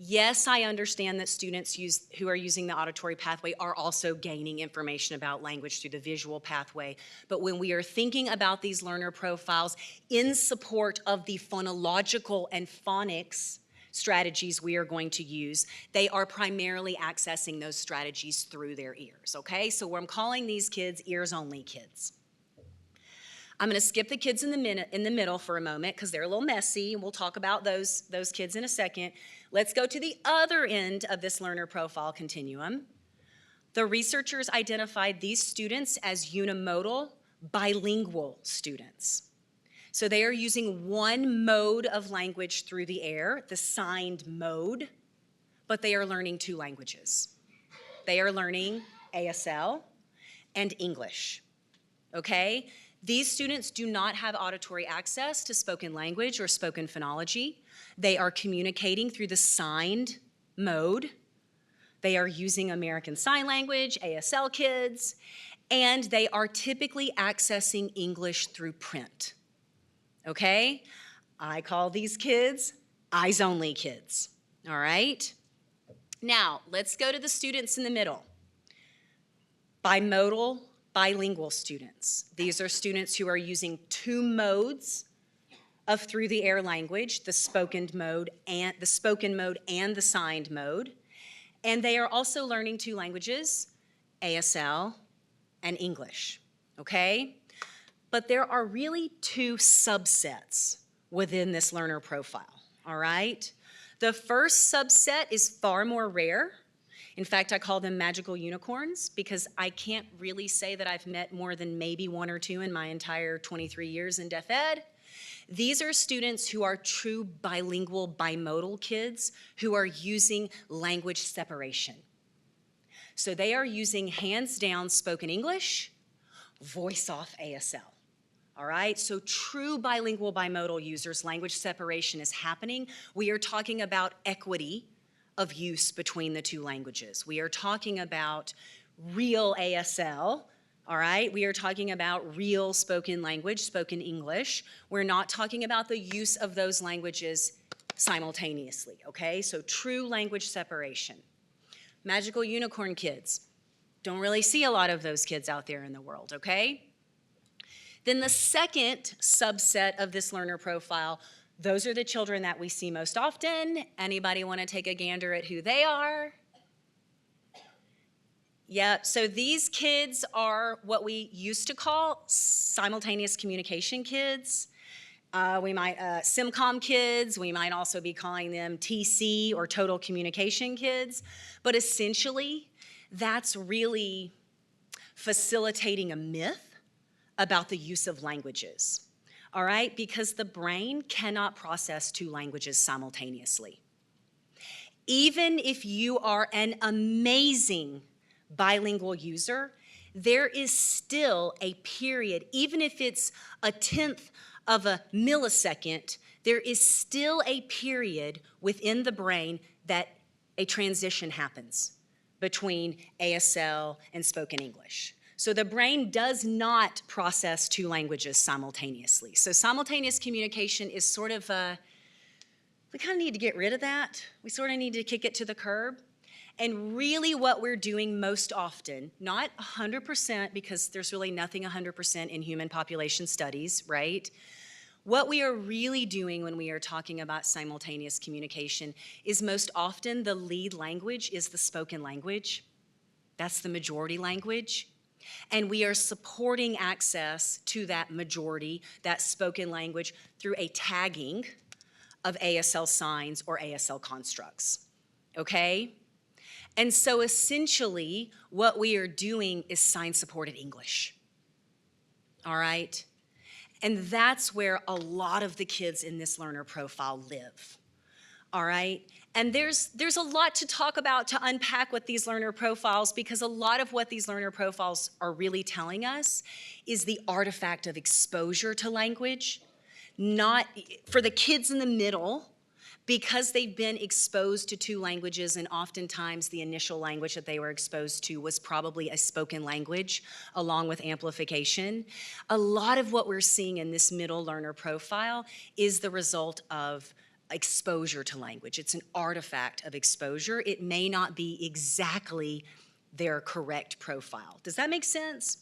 Yes, I understand that students who are using the auditory pathway are also gaining information about language through the visual pathway. But when we are thinking about these learner profiles in support of the phonological and phonics strategies we are going to use, they are primarily accessing those strategies through their ears, okay? So I'm calling these kids ears-only kids. I'm going to skip the kids in the middle for a moment because they're a little messy, and we'll talk about those kids in a second. Let's go to the other end of this learner profile continuum. The researchers identified these students as unimodal, bilingual students. So they are using one mode of language through the air, the signed mode, but they are learning 2 languages. They are learning ASL and English, okay? These students do not have auditory access to spoken language or spoken phonology. They are communicating through the signed mode. They are using American Sign Language, ASL kids, and they are typically accessing English through print, okay? I call these kids eyes-only kids, all right? Now, let's go to the students in the middle. Bimodal, bilingual students. These are students who are using 2 modes of through-the-air language, the spoken mode and the signed mode. And they are also learning 2 languages, ASL and English, okay? But there are really 2 subsets within this learner profile, all right? The first subset is far more rare. In fact, I call them magical unicorns because I can't really say that I've met more than maybe one or two in my entire 23 years in deaf ed. These are students who are true bilingual, bimodal kids who are using language separation. So they are using hands down spoken English, voice off ASL. All right, so true bilingual, bimodal users, language separation is happening. We are talking about equity of use between the two languages. We are talking about real ASL, all right? We are talking about real spoken language, spoken English. We're not talking about the use of those languages simultaneously, okay? So true language separation. Magical unicorn kids. Don't really see a lot of those kids out there in the world, okay? Then the second subset of this learner profile, those are the children that we see most often. Anybody want to take a gander at who they are? Yep, so these kids are what we used to call simultaneous communication kids. We might, SimCom kids, we might also be calling them TC or total communication kids. But essentially, that's really facilitating a myth about the use of languages, all right? Because the brain cannot process two languages simultaneously. Even if you are an amazing bilingual user, there is still a period, even if it's a 1/10 of a millisecond, there is still a period within the brain that a transition happens between ASL and spoken English. So the brain does not process two languages simultaneously. So simultaneous communication is sort of we kind of need to get rid of that. We sort of need to kick it to the curb. And really what we're doing most often, not 100% because there's really nothing 100% in human population studies, right? What we are really doing when we are talking about simultaneous communication is most often the lead language is the spoken language. That's the majority language. And we are supporting access to that majority, that spoken language, through a tagging of ASL signs or ASL constructs, okay? And so essentially, what we are doing is sign-supported English, all right? And that's where a lot of the kids in this learner profile live, all right? And there's a lot to talk about, to unpack with these learner profiles, because a lot of what these learner profiles are really telling us is the artifact of exposure to language, not for the kids in the middle, because they've been exposed to two languages, and oftentimes the initial language that they were exposed to was probably a spoken language along with amplification. A lot of what we're seeing in this middle learner profile is the result of exposure to language. It's an artifact of exposure. It may not be exactly their correct profile. Does that make sense?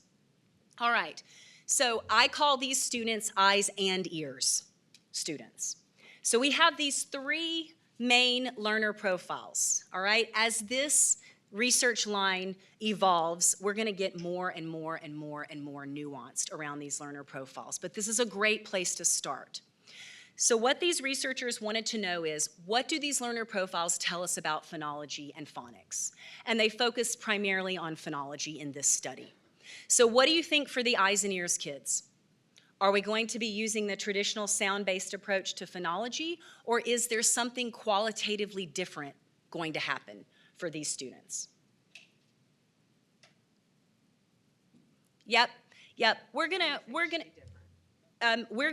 All right, so I call these students eyes and ears students. So we have these three main learner profiles, all right? As this research line evolves, we're gonna get more and more and more and more nuanced around these learner profiles, but this is a great place to start. So what these researchers wanted to know is, what do these learner profiles tell us about phonology and phonics? And they focused primarily on phonology in this study. So what do you think for the eyes and ears kids? Are we going to be using the traditional sound-based approach to phonology, or is there something qualitatively different going to happen for these students? Yep, we're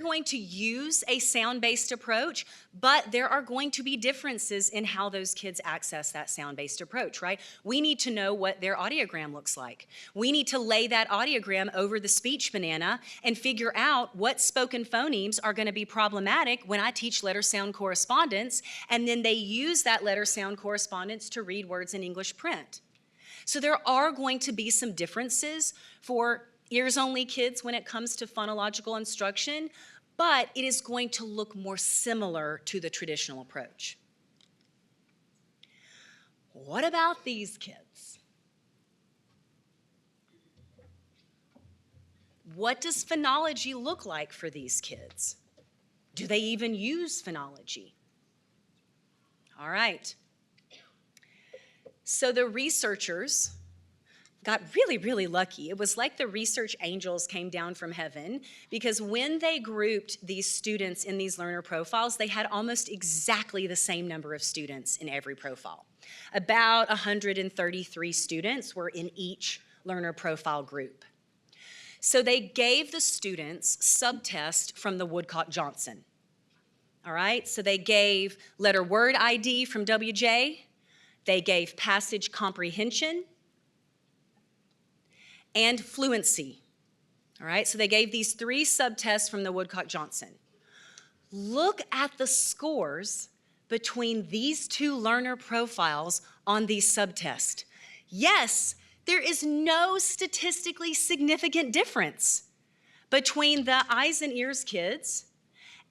going to use a sound-based approach, but there are going to be differences in how those kids access that sound-based approach, right? We need to know what their audiogram looks like. We need to lay that audiogram over the speech banana and figure out what spoken phonemes are going to be problematic when I teach letter-sound correspondence, and then they use that letter-sound correspondence to read words in English print. So there are going to be some differences for ears-only kids when it comes to phonological instruction, but it is going to look more similar to the traditional approach. What about these kids? What does phonology look like for these kids? Do they even use phonology? All right. So the researchers got really, really lucky. It was like the research angels came down from heaven, because when they grouped these students in these learner profiles, they had almost exactly the same number of students in every profile. About 133 students were in each learner profile group. So they gave the students subtests from the Woodcock-Johnson. All right, so they gave letter word ID from WJ, they gave passage comprehension, and fluency. All right, so they gave these 3 subtests from the Woodcock-Johnson. Look at the scores between these 2 learner profiles on these subtests. Yes, there is no statistically significant difference between the eyes and ears kids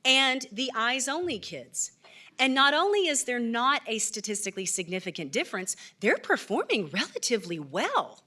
and the eyes only kids. And not only is there not a statistically significant difference, they're performing relatively well.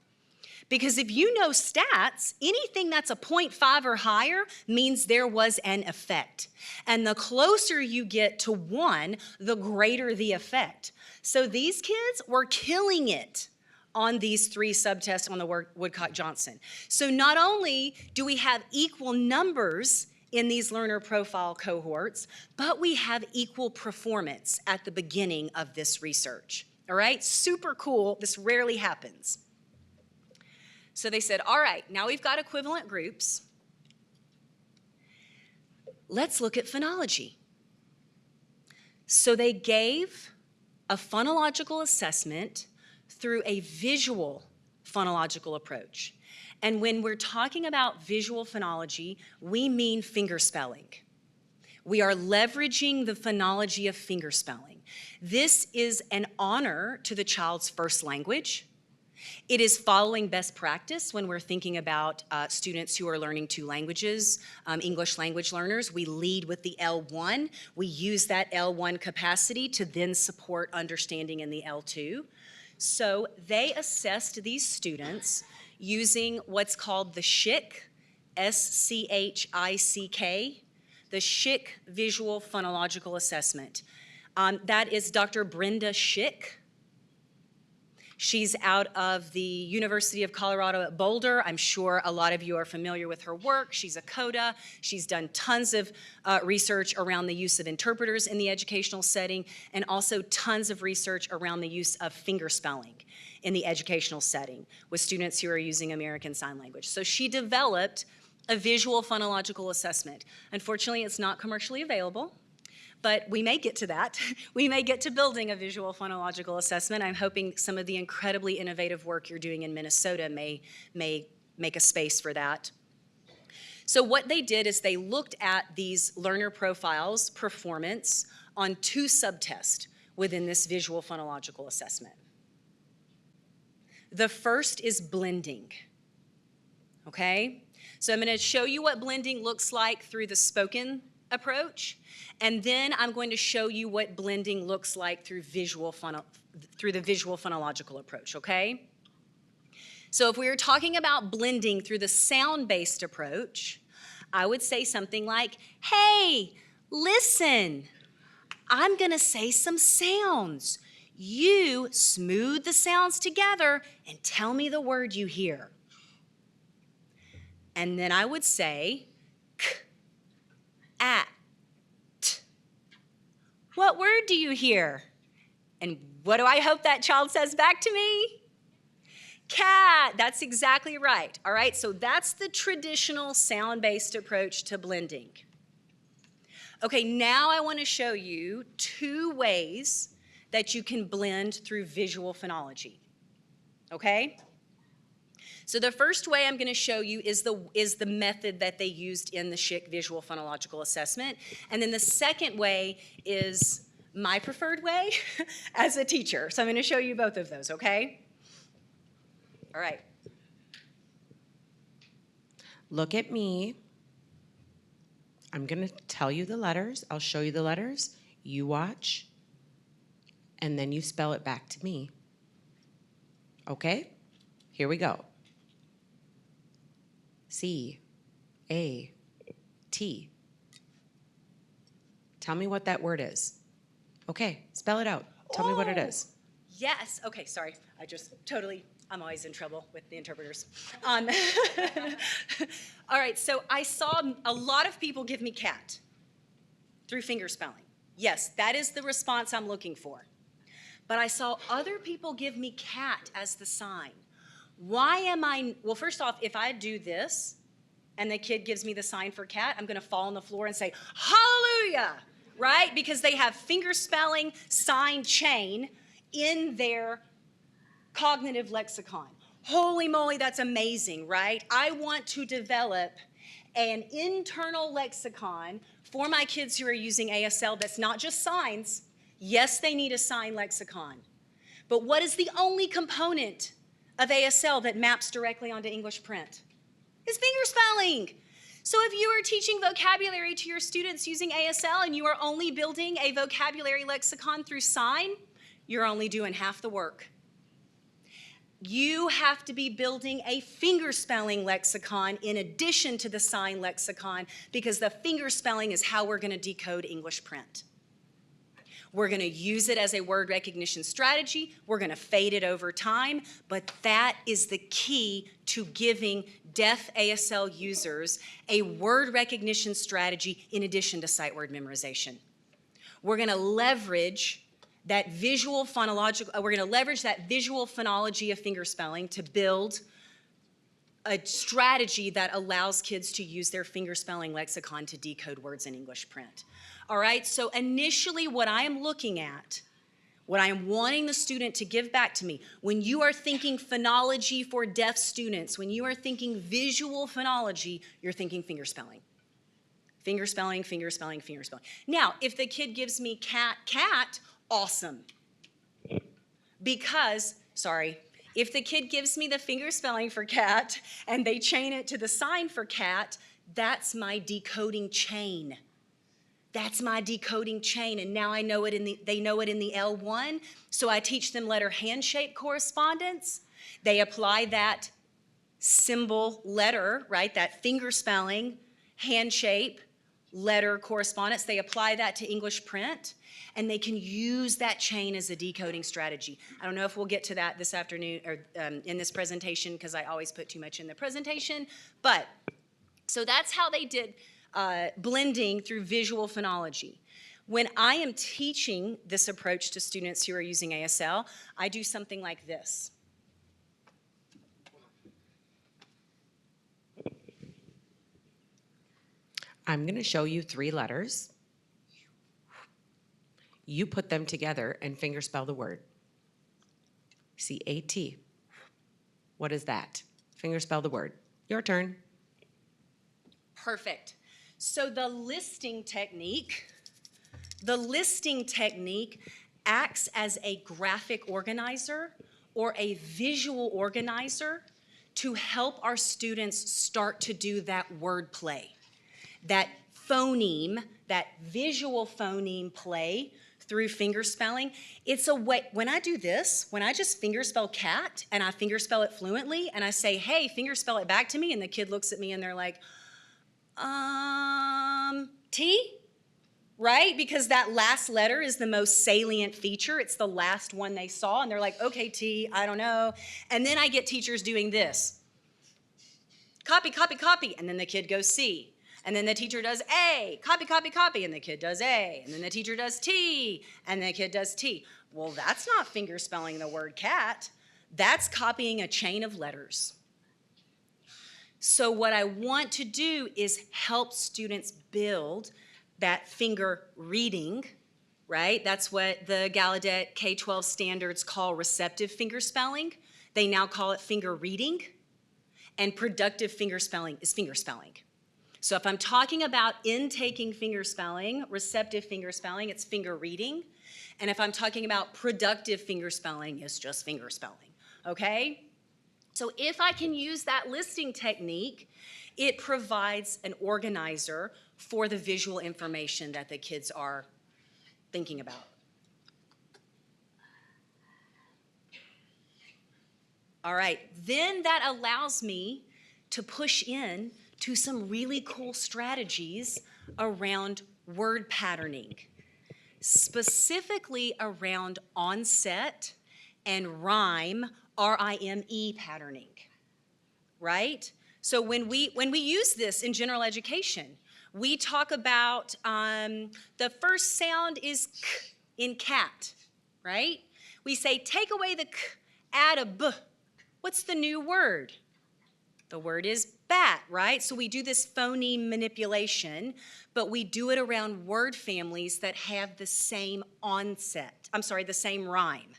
Because if you know stats, anything that's a 0.5 or higher means there was an effect. And the closer you get to 1, the greater the effect. So these kids were killing it on these 3 subtests on the Woodcock-Johnson. So not only do we have equal numbers in these learner profile cohorts, but we have equal performance at the beginning of this research. All right, super cool. This rarely happens. So they said, all right, now we've got equivalent groups. Let's look at phonology. So they gave a phonological assessment through a visual phonological approach. And when we're talking about visual phonology, we mean fingerspelling. We are leveraging the phonology of fingerspelling. This is an honor to the child's first language. It is following best practice when we're thinking about students who are learning 2 languages, English language learners. We lead with the L1. We use that L1 capacity to then support understanding in the L2. So they assessed these students using what's called the SCHICK, S-C-H-I-C-K, the SCHICK Visual Phonological Assessment. That is Dr. Brenda Schick. She's out of the University of Colorado at Boulder. I'm sure a lot of you are familiar with her work. She's a CODA. She's done tons of research around the use of interpreters in the educational setting, and also tons of research around the use of fingerspelling in the educational setting with students who are using American Sign Language. So she developed a visual phonological assessment. Unfortunately, it's not commercially available, but we may get to that. We may get to building a visual phonological assessment. I'm hoping some of the incredibly innovative work you're doing in Minnesota may make a space for that. So what they did is they looked at these learner profiles' performance on 2 subtests within this visual phonological assessment. The first is blending, okay? So I'm gonna show you what blending looks like through the spoken approach, and then I'm going to show you what blending looks like through the visual phonological approach, okay? So if we were talking about blending through the sound-based approach, I would say something like, hey, listen, I'm gonna say some sounds. You smooth the sounds together and tell me the word you hear. And then I would say, k, at. What word do you hear? And what do I hope that child says back to me? Cat. That's exactly right. All right, so that's the traditional sound-based approach to blending. Okay, now I want to show you 2 ways that you can blend through visual phonology. Okay? So the first way I'm going to show you is the method that they used in the Schick Visual Phonological Assessment. And then the second way is my preferred way as a teacher. So I'm going to show you both of those, okay? All right. Look at me. I'm going to tell you the letters. I'll show you the letters. You watch. And then you spell it back to me. Okay? Here we go. C-A-T. Tell me what that word is. Okay, spell it out. Tell me what it is. Yes, okay, sorry. I'm always in trouble with the interpreters. All right, so I saw a lot of people give me cat through finger spelling. Yes, that is the response I'm looking for. But I saw other people give me cat as the sign. Well, first off, if I do this and the kid gives me the sign for cat, I'm gonna fall on the floor and say, hallelujah, right? Because they have finger spelling sign chain in their cognitive lexicon. Holy moly, that's amazing, right? I want to develop an internal lexicon for my kids who are using ASL that's not just signs. Yes, they need a sign lexicon. But what is the only component of ASL that maps directly onto English print? It's finger spelling. So if you are teaching vocabulary to your students using ASL and you are only building a vocabulary lexicon through sign, you're only doing half the work. You have to be building a finger spelling lexicon in addition to the sign lexicon, because the finger spelling is how we're going to decode English print. We're going to use it as a word recognition strategy. We're going to fade it over time, but that is the key to giving deaf ASL users a word recognition strategy in addition to sight word memorization. We're going to leverage that visual phonology of finger spelling to build a strategy that allows kids to use their finger spelling lexicon to decode words in English print. All right, so initially what I am looking at, what I am wanting the student to give back to me, when you are thinking phonology for deaf students, when you are thinking visual phonology, you're thinking finger spelling. Finger spelling, finger spelling, finger spelling. Now, if the kid gives me cat, awesome. Because, if the kid gives me the finger spelling for cat and they chain it to the sign for cat, that's my decoding chain. That's my decoding chain, and now I know it they know it in the L1, so I teach them letter hand shape correspondence. They apply that symbol letter, right, that finger spelling, hand shape, letter correspondence. They apply that to English print, and they can use that chain as a decoding strategy. I don't know if we'll get to that this afternoon or in this presentation, because I always put too much in the presentation, but so that's how they did blending through visual phonology. When I am teaching this approach to students who are using ASL, I do something like this. I'm going to show you 3 letters. You put them together and finger spell the word. See, A-T. What is that? Finger spell the word. Your turn. Perfect. So the listing technique acts as a graphic organizer or a visual organizer to help our students start to do that word play, that phoneme, that visual phoneme play through finger spelling. It's a way, when I do this, when I just finger spell cat and I finger spell it fluently and I say, hey, finger spell it back to me, and the kid looks at me and they're like, T, right? Because that last letter is the most salient feature. It's the last one they saw, and they're like, okay, T, I don't know. And then I get teachers doing this. Copy, copy, copy, and then the kid goes C. And then the teacher does A, copy, copy, copy, and the kid does A. And then the teacher does T, and the kid does T. Well, that's not finger spelling the word cat. That's copying a chain of letters. So what I want to do is help students build that finger reading, right? That's what the Gallaudet K-12 standards call receptive finger spelling. They now call it finger reading. And productive finger spelling is finger spelling. So if I'm talking about intaking finger spelling, receptive finger spelling, it's finger reading. And if I'm talking about productive finger spelling, it's just finger spelling, okay? So if I can use that listing technique, it provides an organizer for the visual information that the kids are thinking about. All right, then that allows me to push in to some really cool strategies around word patterning, specifically around onset and rhyme, R-I-M-E patterning, right? So when we use this in general education, we talk about the first sound is k in cat, right? We say take away the k, add a b. What's the new word? The word is bat, right? So we do this phoneme manipulation, but we do it around word families that have the same onset, the same rhyme.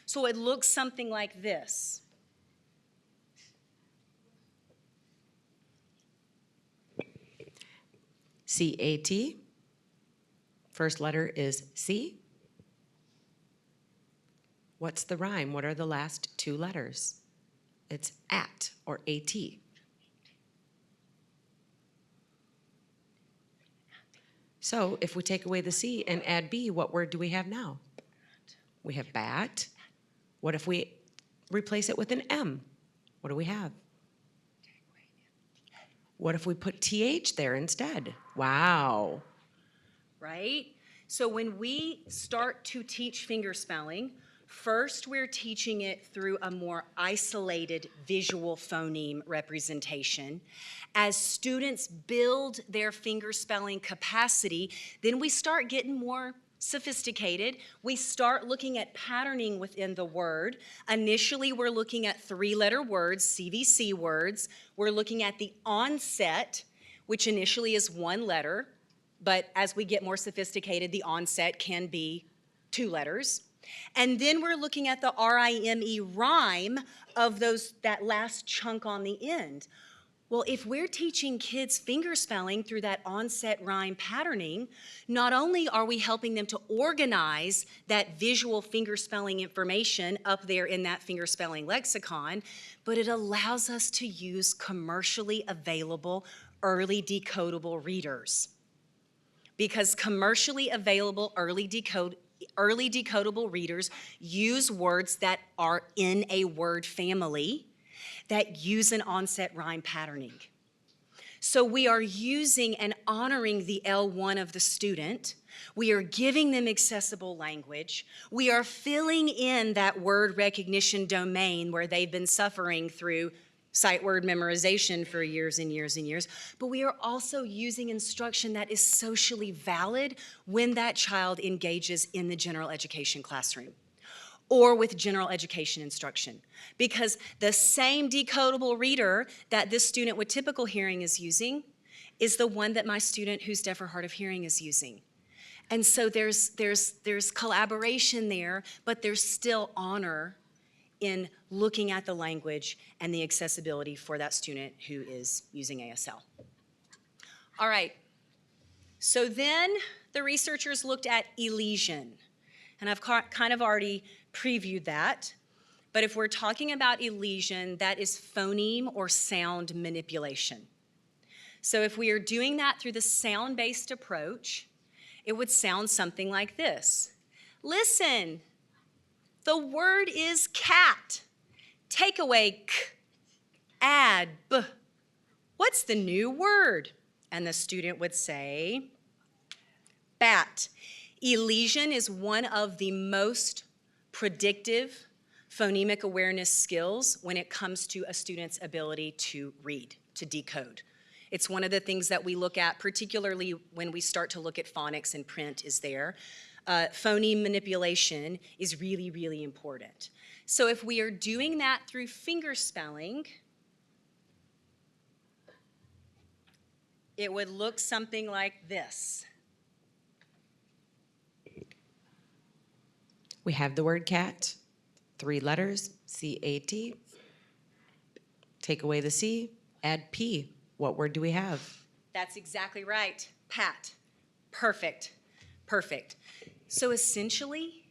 So it looks something like this. C-A-T. First letter is C. What's the rhyme? What are the last two letters? It's at or A-T. So if we take away the C and add B, what word do we have now? We have bat. What if we replace it with an M? What do we have? What if we put TH there instead? Wow. Right? So when we start to teach fingerspelling, first we're teaching it through a more isolated visual phoneme representation. As students build their fingerspelling capacity, then we start getting more sophisticated. We start looking at patterning within the word. Initially, we're looking at three-letter words, CVC words. We're looking at the onset, which initially is one letter, but as we get more sophisticated, the onset can be two letters. And then we're looking at the R-I-M-E rhyme of that last chunk on the end. Well, if we're teaching kids fingerspelling through that onset rhyme patterning, not only are we helping them to organize that visual fingerspelling information up there in that fingerspelling lexicon, but it allows us to use commercially available early decodable readers. Because commercially available early decodable readers use words that are in a word family that use an onset rhyme patterning. So we are using and honoring the L1 of the student. We are giving them accessible language. We are filling in that word recognition domain where they've been suffering through sight word memorization for years and years and years. But we are also using instruction that is socially valid when that child engages in the general education classroom or with general education instruction. Because the same decodable reader that this student with typical hearing is using is the one that my student who's deaf or hard of hearing is using. And so there's collaboration there, but there's still honor in looking at the language and the accessibility for that student who is using ASL. All right, so then the researchers looked at elision. And I've kind of already previewed that. But if we're talking about elision, that is phoneme or sound manipulation. So if we are doing that through the sound-based approach, it would sound something like this. Listen, the word is cat. Take away k, add b. What's the new word? And the student would say, bat. Elision is one of the most predictive phonemic awareness skills when it comes to a student's ability to read, to decode. It's one of the things that we look at, particularly when we start to look at phonics and print is there. Phoneme manipulation is really, really important. So if we are doing that through fingerspelling, it would look something like this. We have the word cat, 3 letters, C-A-T. Take away the C, add P. What word do we have? That's exactly right, pat. Perfect, perfect. So essentially,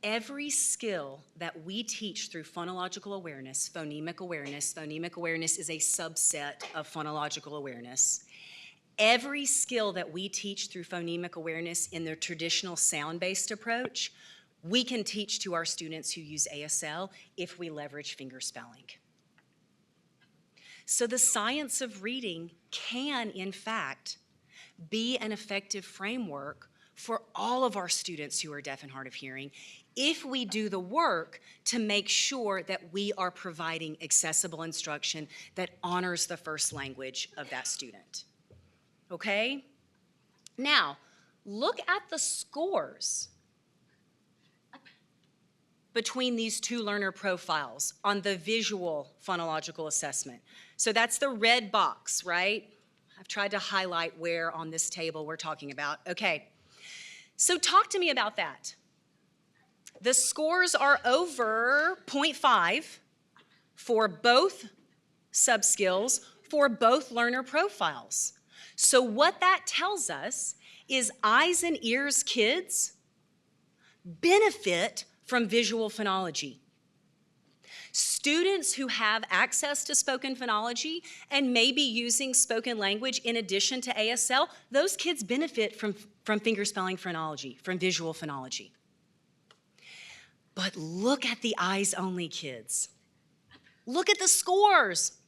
every skill that we teach through phonological awareness is a subset of phonological awareness. Every skill that we teach through phonemic awareness in the traditional sound-based approach, we can teach to our students who use ASL if we leverage fingerspelling. So the science of reading can, in fact, be an effective framework for all of our students who are deaf and hard of hearing if we do the work to make sure that we are providing accessible instruction that honors the first language of that student. Okay? Now, look at the scores between these two learner profiles on the visual phonological assessment. So that's the red box, right? I've tried to highlight where on this table we're talking about. Okay, so talk to me about that. The scores are over 0.5 for both subskills, for both learner profiles. So what that tells us is eyes and ears kids benefit from visual phonology. Students who have access to spoken phonology and may be using spoken language in addition to ASL, those kids benefit from fingerspelling phonology, from visual phonology. But look at the eyes-only kids. Look at the scores,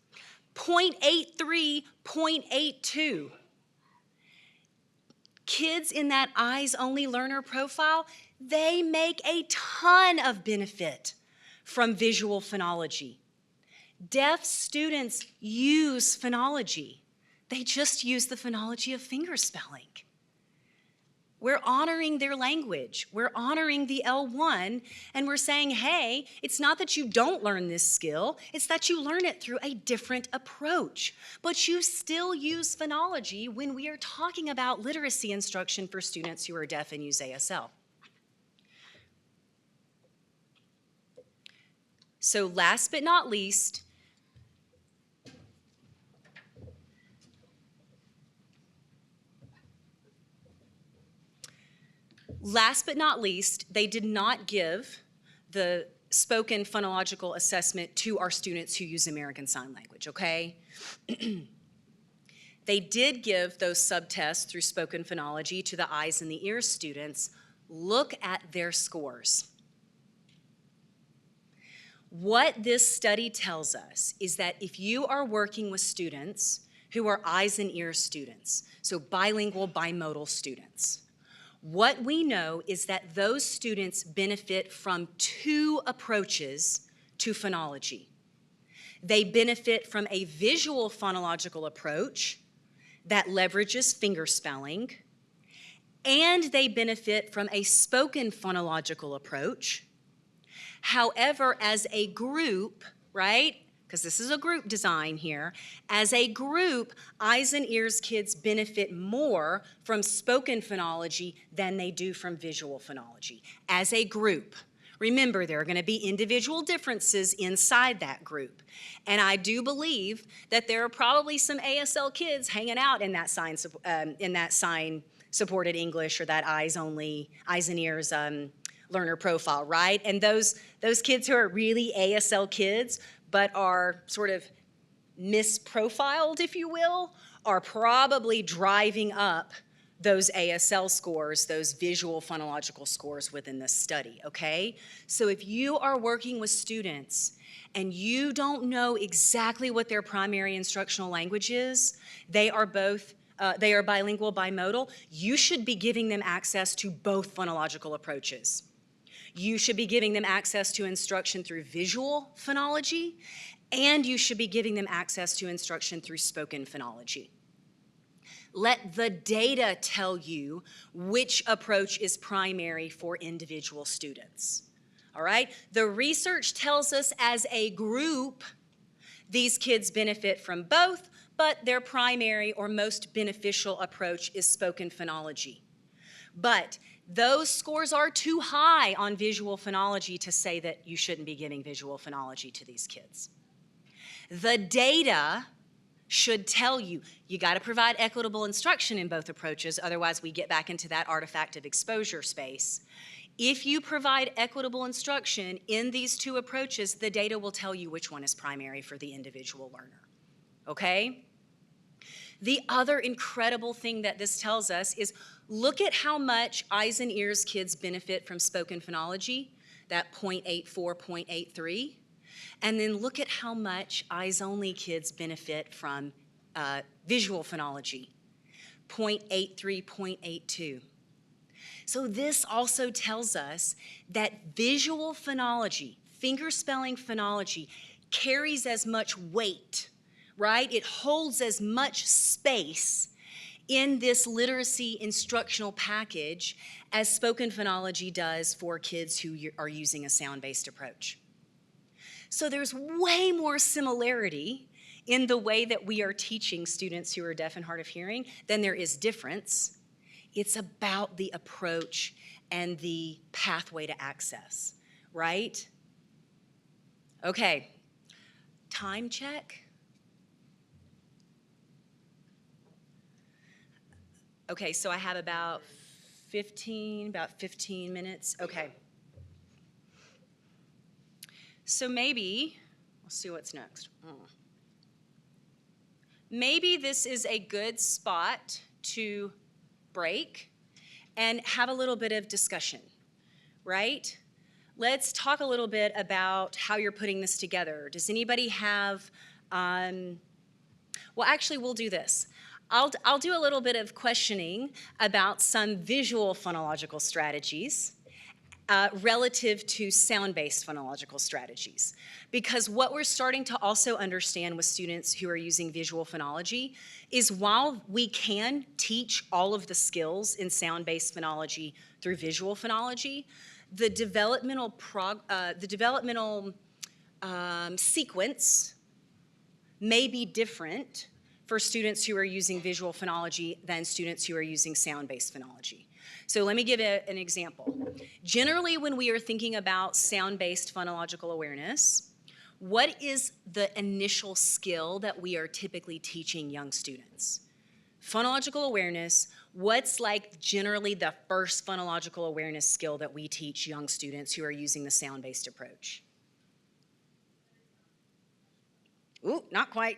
0.83, 0.82. Kids in that eyes-only learner profile, they make a ton of benefit from visual phonology. Deaf students use phonology. They just use the phonology of fingerspelling. We're honoring their language. We're honoring the L1, and we're saying, hey, it's not that you don't learn this skill, it's that you learn it through a different approach. But you still use phonology when we are talking about literacy instruction for students who are deaf and use ASL. So last but not least, they did not give the spoken phonological assessment to our students who use American Sign Language, okay? They did give those subtests through spoken phonology to the eyes and the ears students. Look at their scores. What this study tells us is that if you are working with students who are eyes and ears students, so bilingual, bimodal students, what we know is that those students benefit from two approaches to phonology. They benefit from a visual phonological approach that leverages fingerspelling, and they benefit from a spoken phonological approach. However, as a group, right, because this is a group design here, as a group, eyes and ears kids benefit more from spoken phonology than they do from visual phonology. As a group. Remember, there are going to be individual differences inside that group. And I do believe that there are probably some ASL kids hanging out in that sign-supported English or that eyes and ears learner profile, right? And those kids who are really ASL kids but are sort of misprofiled, if you will, are probably driving up those ASL scores, those visual phonological scores within this study, okay? So if you are working with students and you don't know exactly what their primary instructional language is, they are bilingual, bimodal, you should be giving them access to both phonological approaches. You should be giving them access to instruction through visual phonology, and you should be giving them access to instruction through spoken phonology. Let the data tell you which approach is primary for individual students. All right? The research tells us as a group, these kids benefit from both, but their primary or most beneficial approach is spoken phonology. But those scores are too high on visual phonology to say that you shouldn't be giving visual phonology to these kids. The data should tell you, you got to provide equitable instruction in both approaches, otherwise we get back into that artifact of exposure space. If you provide equitable instruction in these two approaches, the data will tell you which one is primary for the individual learner, okay? The other incredible thing that this tells us is look at how much eyes and ears kids benefit from spoken phonology, that 0.84, 0.83, and then look at how much eyes-only kids benefit from visual phonology, 0.83, 0.82. So this also tells us that visual phonology, fingerspelling phonology, carries as much weight, right? It holds as much space in this literacy instructional package as spoken phonology does for kids who are using a sound-based approach. So there's way more similarity in the way that we are teaching students who are deaf and hard of hearing than there is difference. It's about the approach and the pathway to access, right? Okay, time check. Okay, so I have about 15 minutes. Okay. So maybe, let's see what's next. Maybe this is a good spot to break and have a little bit of discussion, right? Let's talk a little bit about how you're putting this together. Does anybody have, well, actually, we'll do this. I'll do a little bit of questioning about some visual phonological strategies relative to sound-based phonological strategies. Because what we're starting to also understand with students who are using visual phonology is while we can teach all of the skills in sound-based phonology through visual phonology, the developmental sequence may be different for students who are using visual phonology than students who are using sound-based phonology. So let me give an example. Generally, when we are thinking about sound-based phonological awareness, what is the initial skill that we are typically teaching young students? Phonological awareness, what's like generally the first phonological awareness skill that we teach young students who are using the sound-based approach? Ooh, not quite.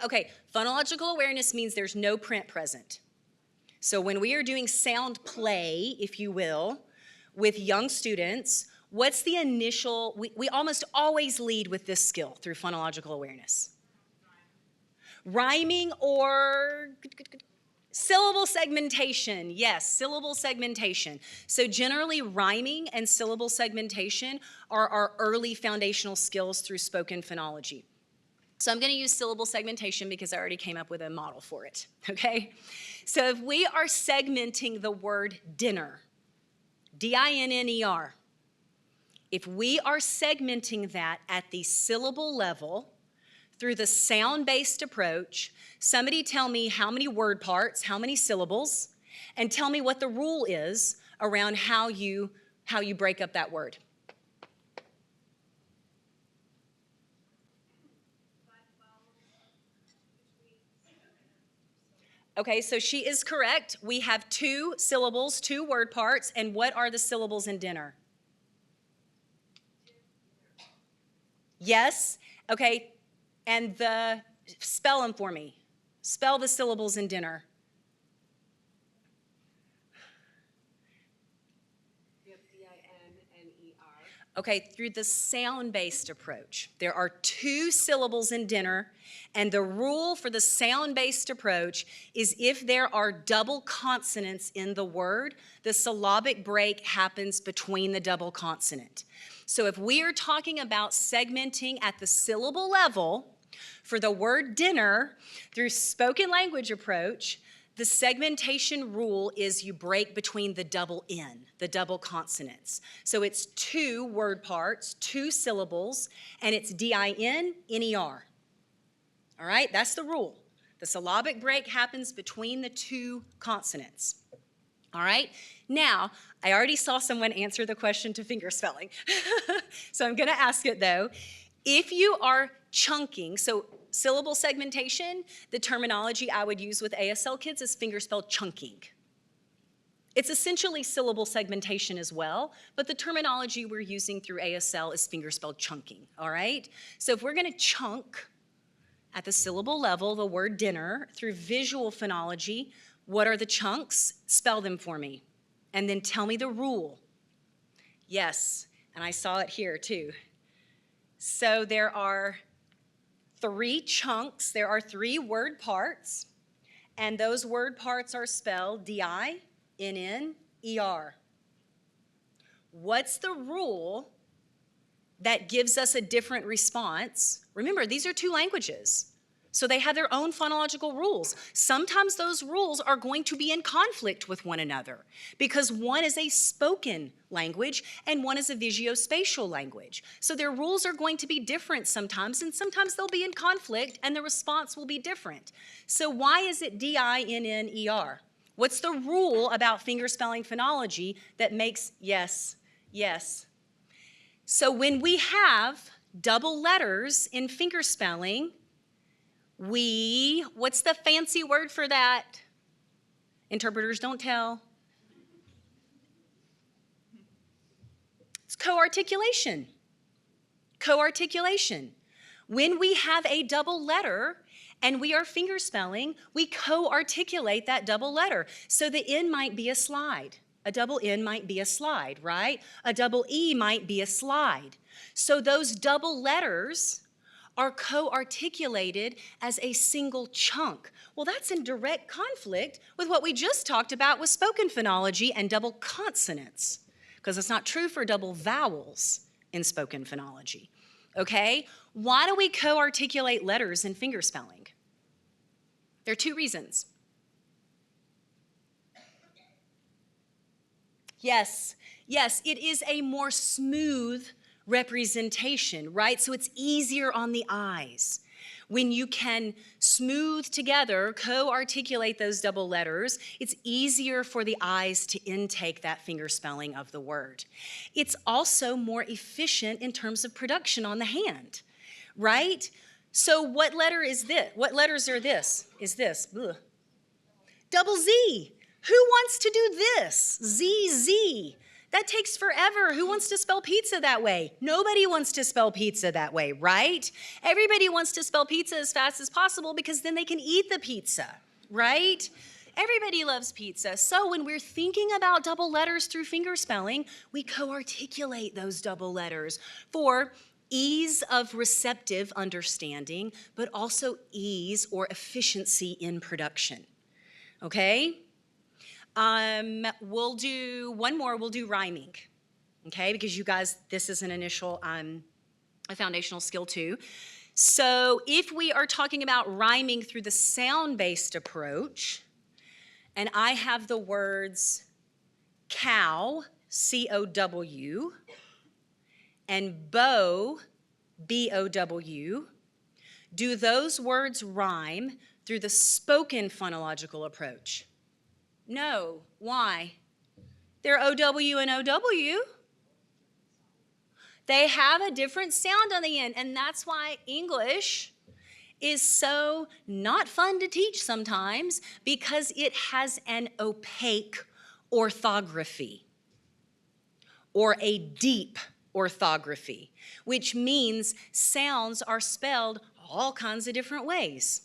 Okay, phonological awareness means there's no print present. So when we are doing sound play, if you will, with young students, what's the initial, we almost always lead with this skill through phonological awareness. Rhyming or syllable segmentation, yes, syllable segmentation. So generally rhyming and syllable segmentation are our early foundational skills through spoken phonology. So I'm going to use syllable segmentation because I already came up with a model for it, okay? So if we are segmenting the word dinner, D-I-N-N-E-R, if we are segmenting that at the syllable level through the sound-based approach, somebody tell me how many word parts, how many syllables, and tell me what the rule is around how you break up that word. Okay, so she is correct. We have 2 syllables, 2 word parts, and what are the syllables in dinner? Yes, okay, and spell them for me. Spell the syllables in dinner. D-I-N-N-E-R. Okay, through the sound-based approach, there are 2 syllables in dinner, and the rule for the sound-based approach is if there are double consonants in the word, the syllabic break happens between the double consonant. So if we are talking about segmenting at the syllable level for the word dinner through spoken language approach, the segmentation rule is you break between the double N, the double consonants. So it's 2 word parts, 2 syllables, and it's D-I-N-N-E-R. All right, that's the rule. The syllabic break happens between the 2 consonants. All right, now, I already saw someone answer the question to finger spelling. So I'm gonna ask it though. If you are chunking, so syllable segmentation, the terminology I would use with ASL kids is fingerspell chunking. It's essentially syllable segmentation as well, but the terminology we're using through ASL is fingerspell chunking, all right? So if we're gonna chunk at the syllable level the word dinner through visual phonology, what are the chunks? Spell them for me. And then tell me the rule. Yes, and I saw it here too. So there are 3 chunks, there are 3 word parts, And those word parts are spelled D-I-N-N-E-R. What's the rule that gives us a different response? Remember, these are two languages, so they have their own phonological rules. Sometimes those rules are going to be in conflict with one another because one is a spoken language and one is a visuospatial language. So their rules are going to be different sometimes, and sometimes they'll be in conflict and the response will be different. So why is it D-I-N-N-E-R? What's the rule about fingerspelling phonology that makes yes, yes? So when we have double letters in fingerspelling, what's the fancy word for that? Interpreters don't tell. It's co-articulation. Co-articulation. When we have a double letter and we are fingerspelling, we co-articulate that double letter. So the N might be a slide. A double N might be a slide, right? A double E might be a slide. So those double letters are co-articulated as a single chunk. Well, that's in direct conflict with what we just talked about with spoken phonology and double consonants, because it's not true for double vowels in spoken phonology, okay? Why do we co-articulate letters in fingerspelling? There are two reasons. Yes, it is a more smooth representation, right? So it's easier on the eyes. When you can smooth together, co-articulate those double letters, it's easier for the eyes to intake that fingerspelling of the word. It's also more efficient in terms of production on the hand, right? So what letter is this? What letters are this? Is this? Ugh. Double Z. Who wants to do this? Z. That takes forever. Who wants to spell pizza that way? Nobody wants to spell pizza that way, right? Everybody wants to spell pizza as fast as possible because then they can eat the pizza, right? Everybody loves pizza. So when we're thinking about double letters through fingerspelling, we co-articulate those double letters for ease of receptive understanding, but also ease or efficiency in production, okay? We'll do one more, we'll do rhyming, okay? Because you guys, this is an initial, a foundational skill too. So if we are talking about rhyming through the sound-based approach, and I have the words cow, C-O-W, and bow, B-O-W, do those words rhyme through the spoken phonological approach? No. Why? They're O-W and O-W. They have a different sound on the end, and that's why English is so not fun to teach sometimes, because it has an opaque orthography or a deep orthography, which means sounds are spelled all kinds of different ways,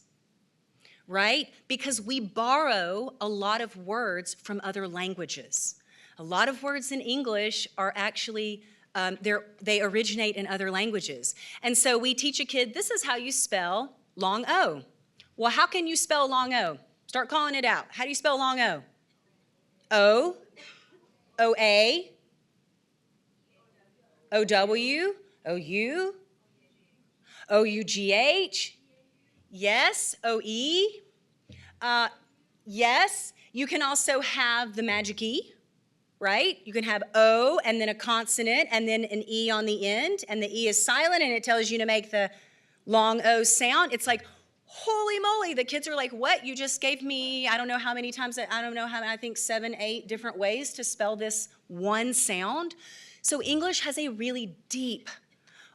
right? Because we borrow a lot of words from other languages. A lot of words in English are actually, they originate in other languages. And so we teach a kid, this is how you spell long O. Well, how can you spell long O? Start calling it out. How do you spell long O? O, O-A, O-W, O-U, O-U-G-H, yes, O-E, yes. You can also have the magic E, right? You can have O and then a consonant and then an E on the end, and the E is silent and it tells you to make the long O sound. It's like, holy moly, the kids are like, what? You just gave me, I don't know how many times, I think 7, 8 different ways to spell this one sound. So English has a really deep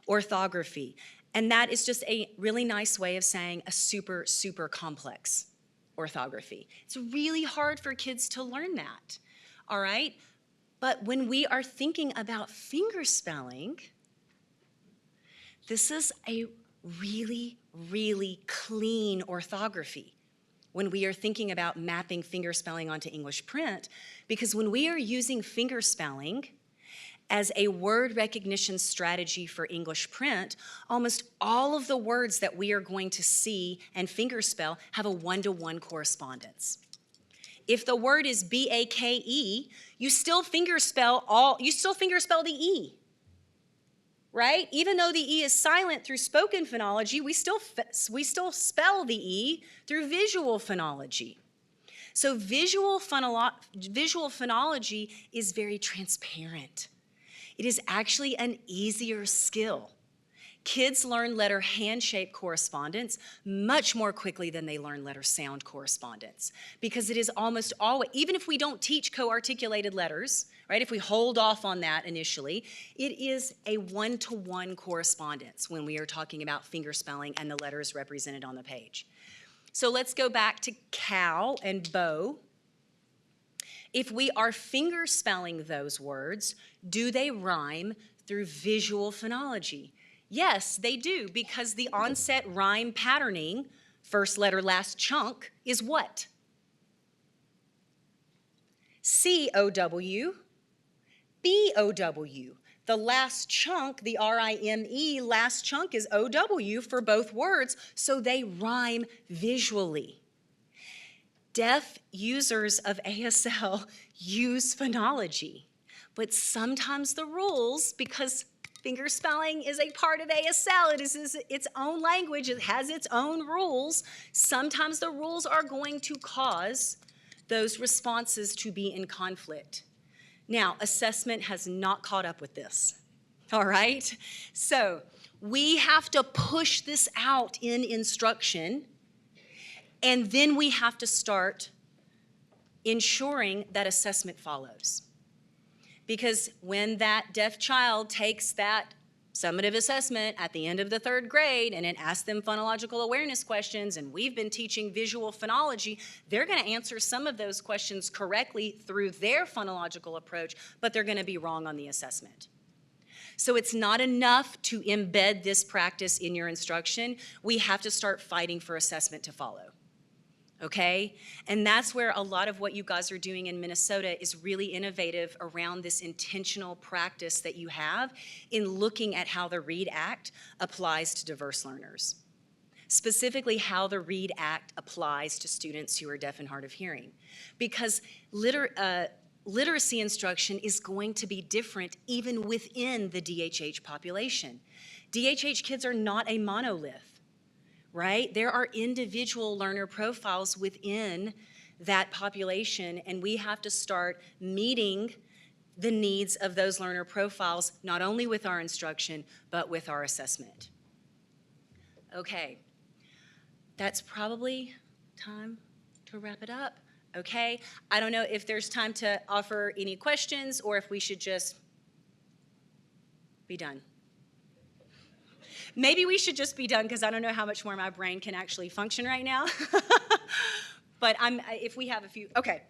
orthography, and that is just a really nice way of saying a super, super complex orthography. It's really hard for kids to learn that, all right? But when we are thinking about fingerspelling, this is a really, really clean orthography when we are thinking about mapping fingerspelling onto English print, because when we are using fingerspelling as a word recognition strategy for English print, almost all of the words that we are going to see and fingerspell have a one-to-one correspondence. If the word is B-A-K-E, you still fingerspell the E, right? Even though the E is silent through spoken phonology, we still spell the E through visual phonology. So visual phonology is very transparent. It is actually an easier skill. Kids learn letter hand-shape correspondence much more quickly than they learn letter sound correspondence, because it is almost always, even if we don't teach co-articulated letters, right, if we hold off on that initially, it is a one-to-one correspondence when we are talking about fingerspelling and the letters represented on the page. So let's go back to cow and bow. If we are fingerspelling those words, do they rhyme through visual phonology? Yes, they do, because the onset rhyme patterning, first letter, last chunk, is what? C-O-W, B-O-W. The last chunk, the R-I-M-E, last chunk is O-W for both words, so they rhyme visually. Deaf users of ASL use phonology, but sometimes the rules, because fingerspelling is a part of ASL, it is its own language, it has its own rules, sometimes the rules are going to cause those responses to be in conflict. Now, assessment has not caught up with this, all right? So we have to push this out in instruction, and then we have to start ensuring that assessment follows. Because when that deaf child takes that summative assessment at the end of the 3rd grade and it asks them phonological awareness questions, and we've been teaching visual phonology, they're going to answer some of those questions correctly through their phonological approach, but they're going to be wrong on the assessment. So it's not enough to embed this practice in your instruction. We have to start fighting for assessment to follow. Okay? And that's where a lot of what you guys are doing in Minnesota is really innovative around this intentional practice that you have in looking at how the READ Act applies to diverse learners. Specifically, how the READ Act applies to students who are deaf and hard of hearing. Because literacy instruction is going to be different even within the DHH population. DHH kids are not a monolith. Right? There are individual learner profiles within that population, and we have to start meeting the needs of those learner profiles, not only with our instruction, but with our assessment. Okay, that's probably time to wrap it up. Okay, I don't know if there's time to offer any questions or if we should just be done. Maybe we should just be done, because I don't know how much more my brain can actually function right now. But if we have a few, okay.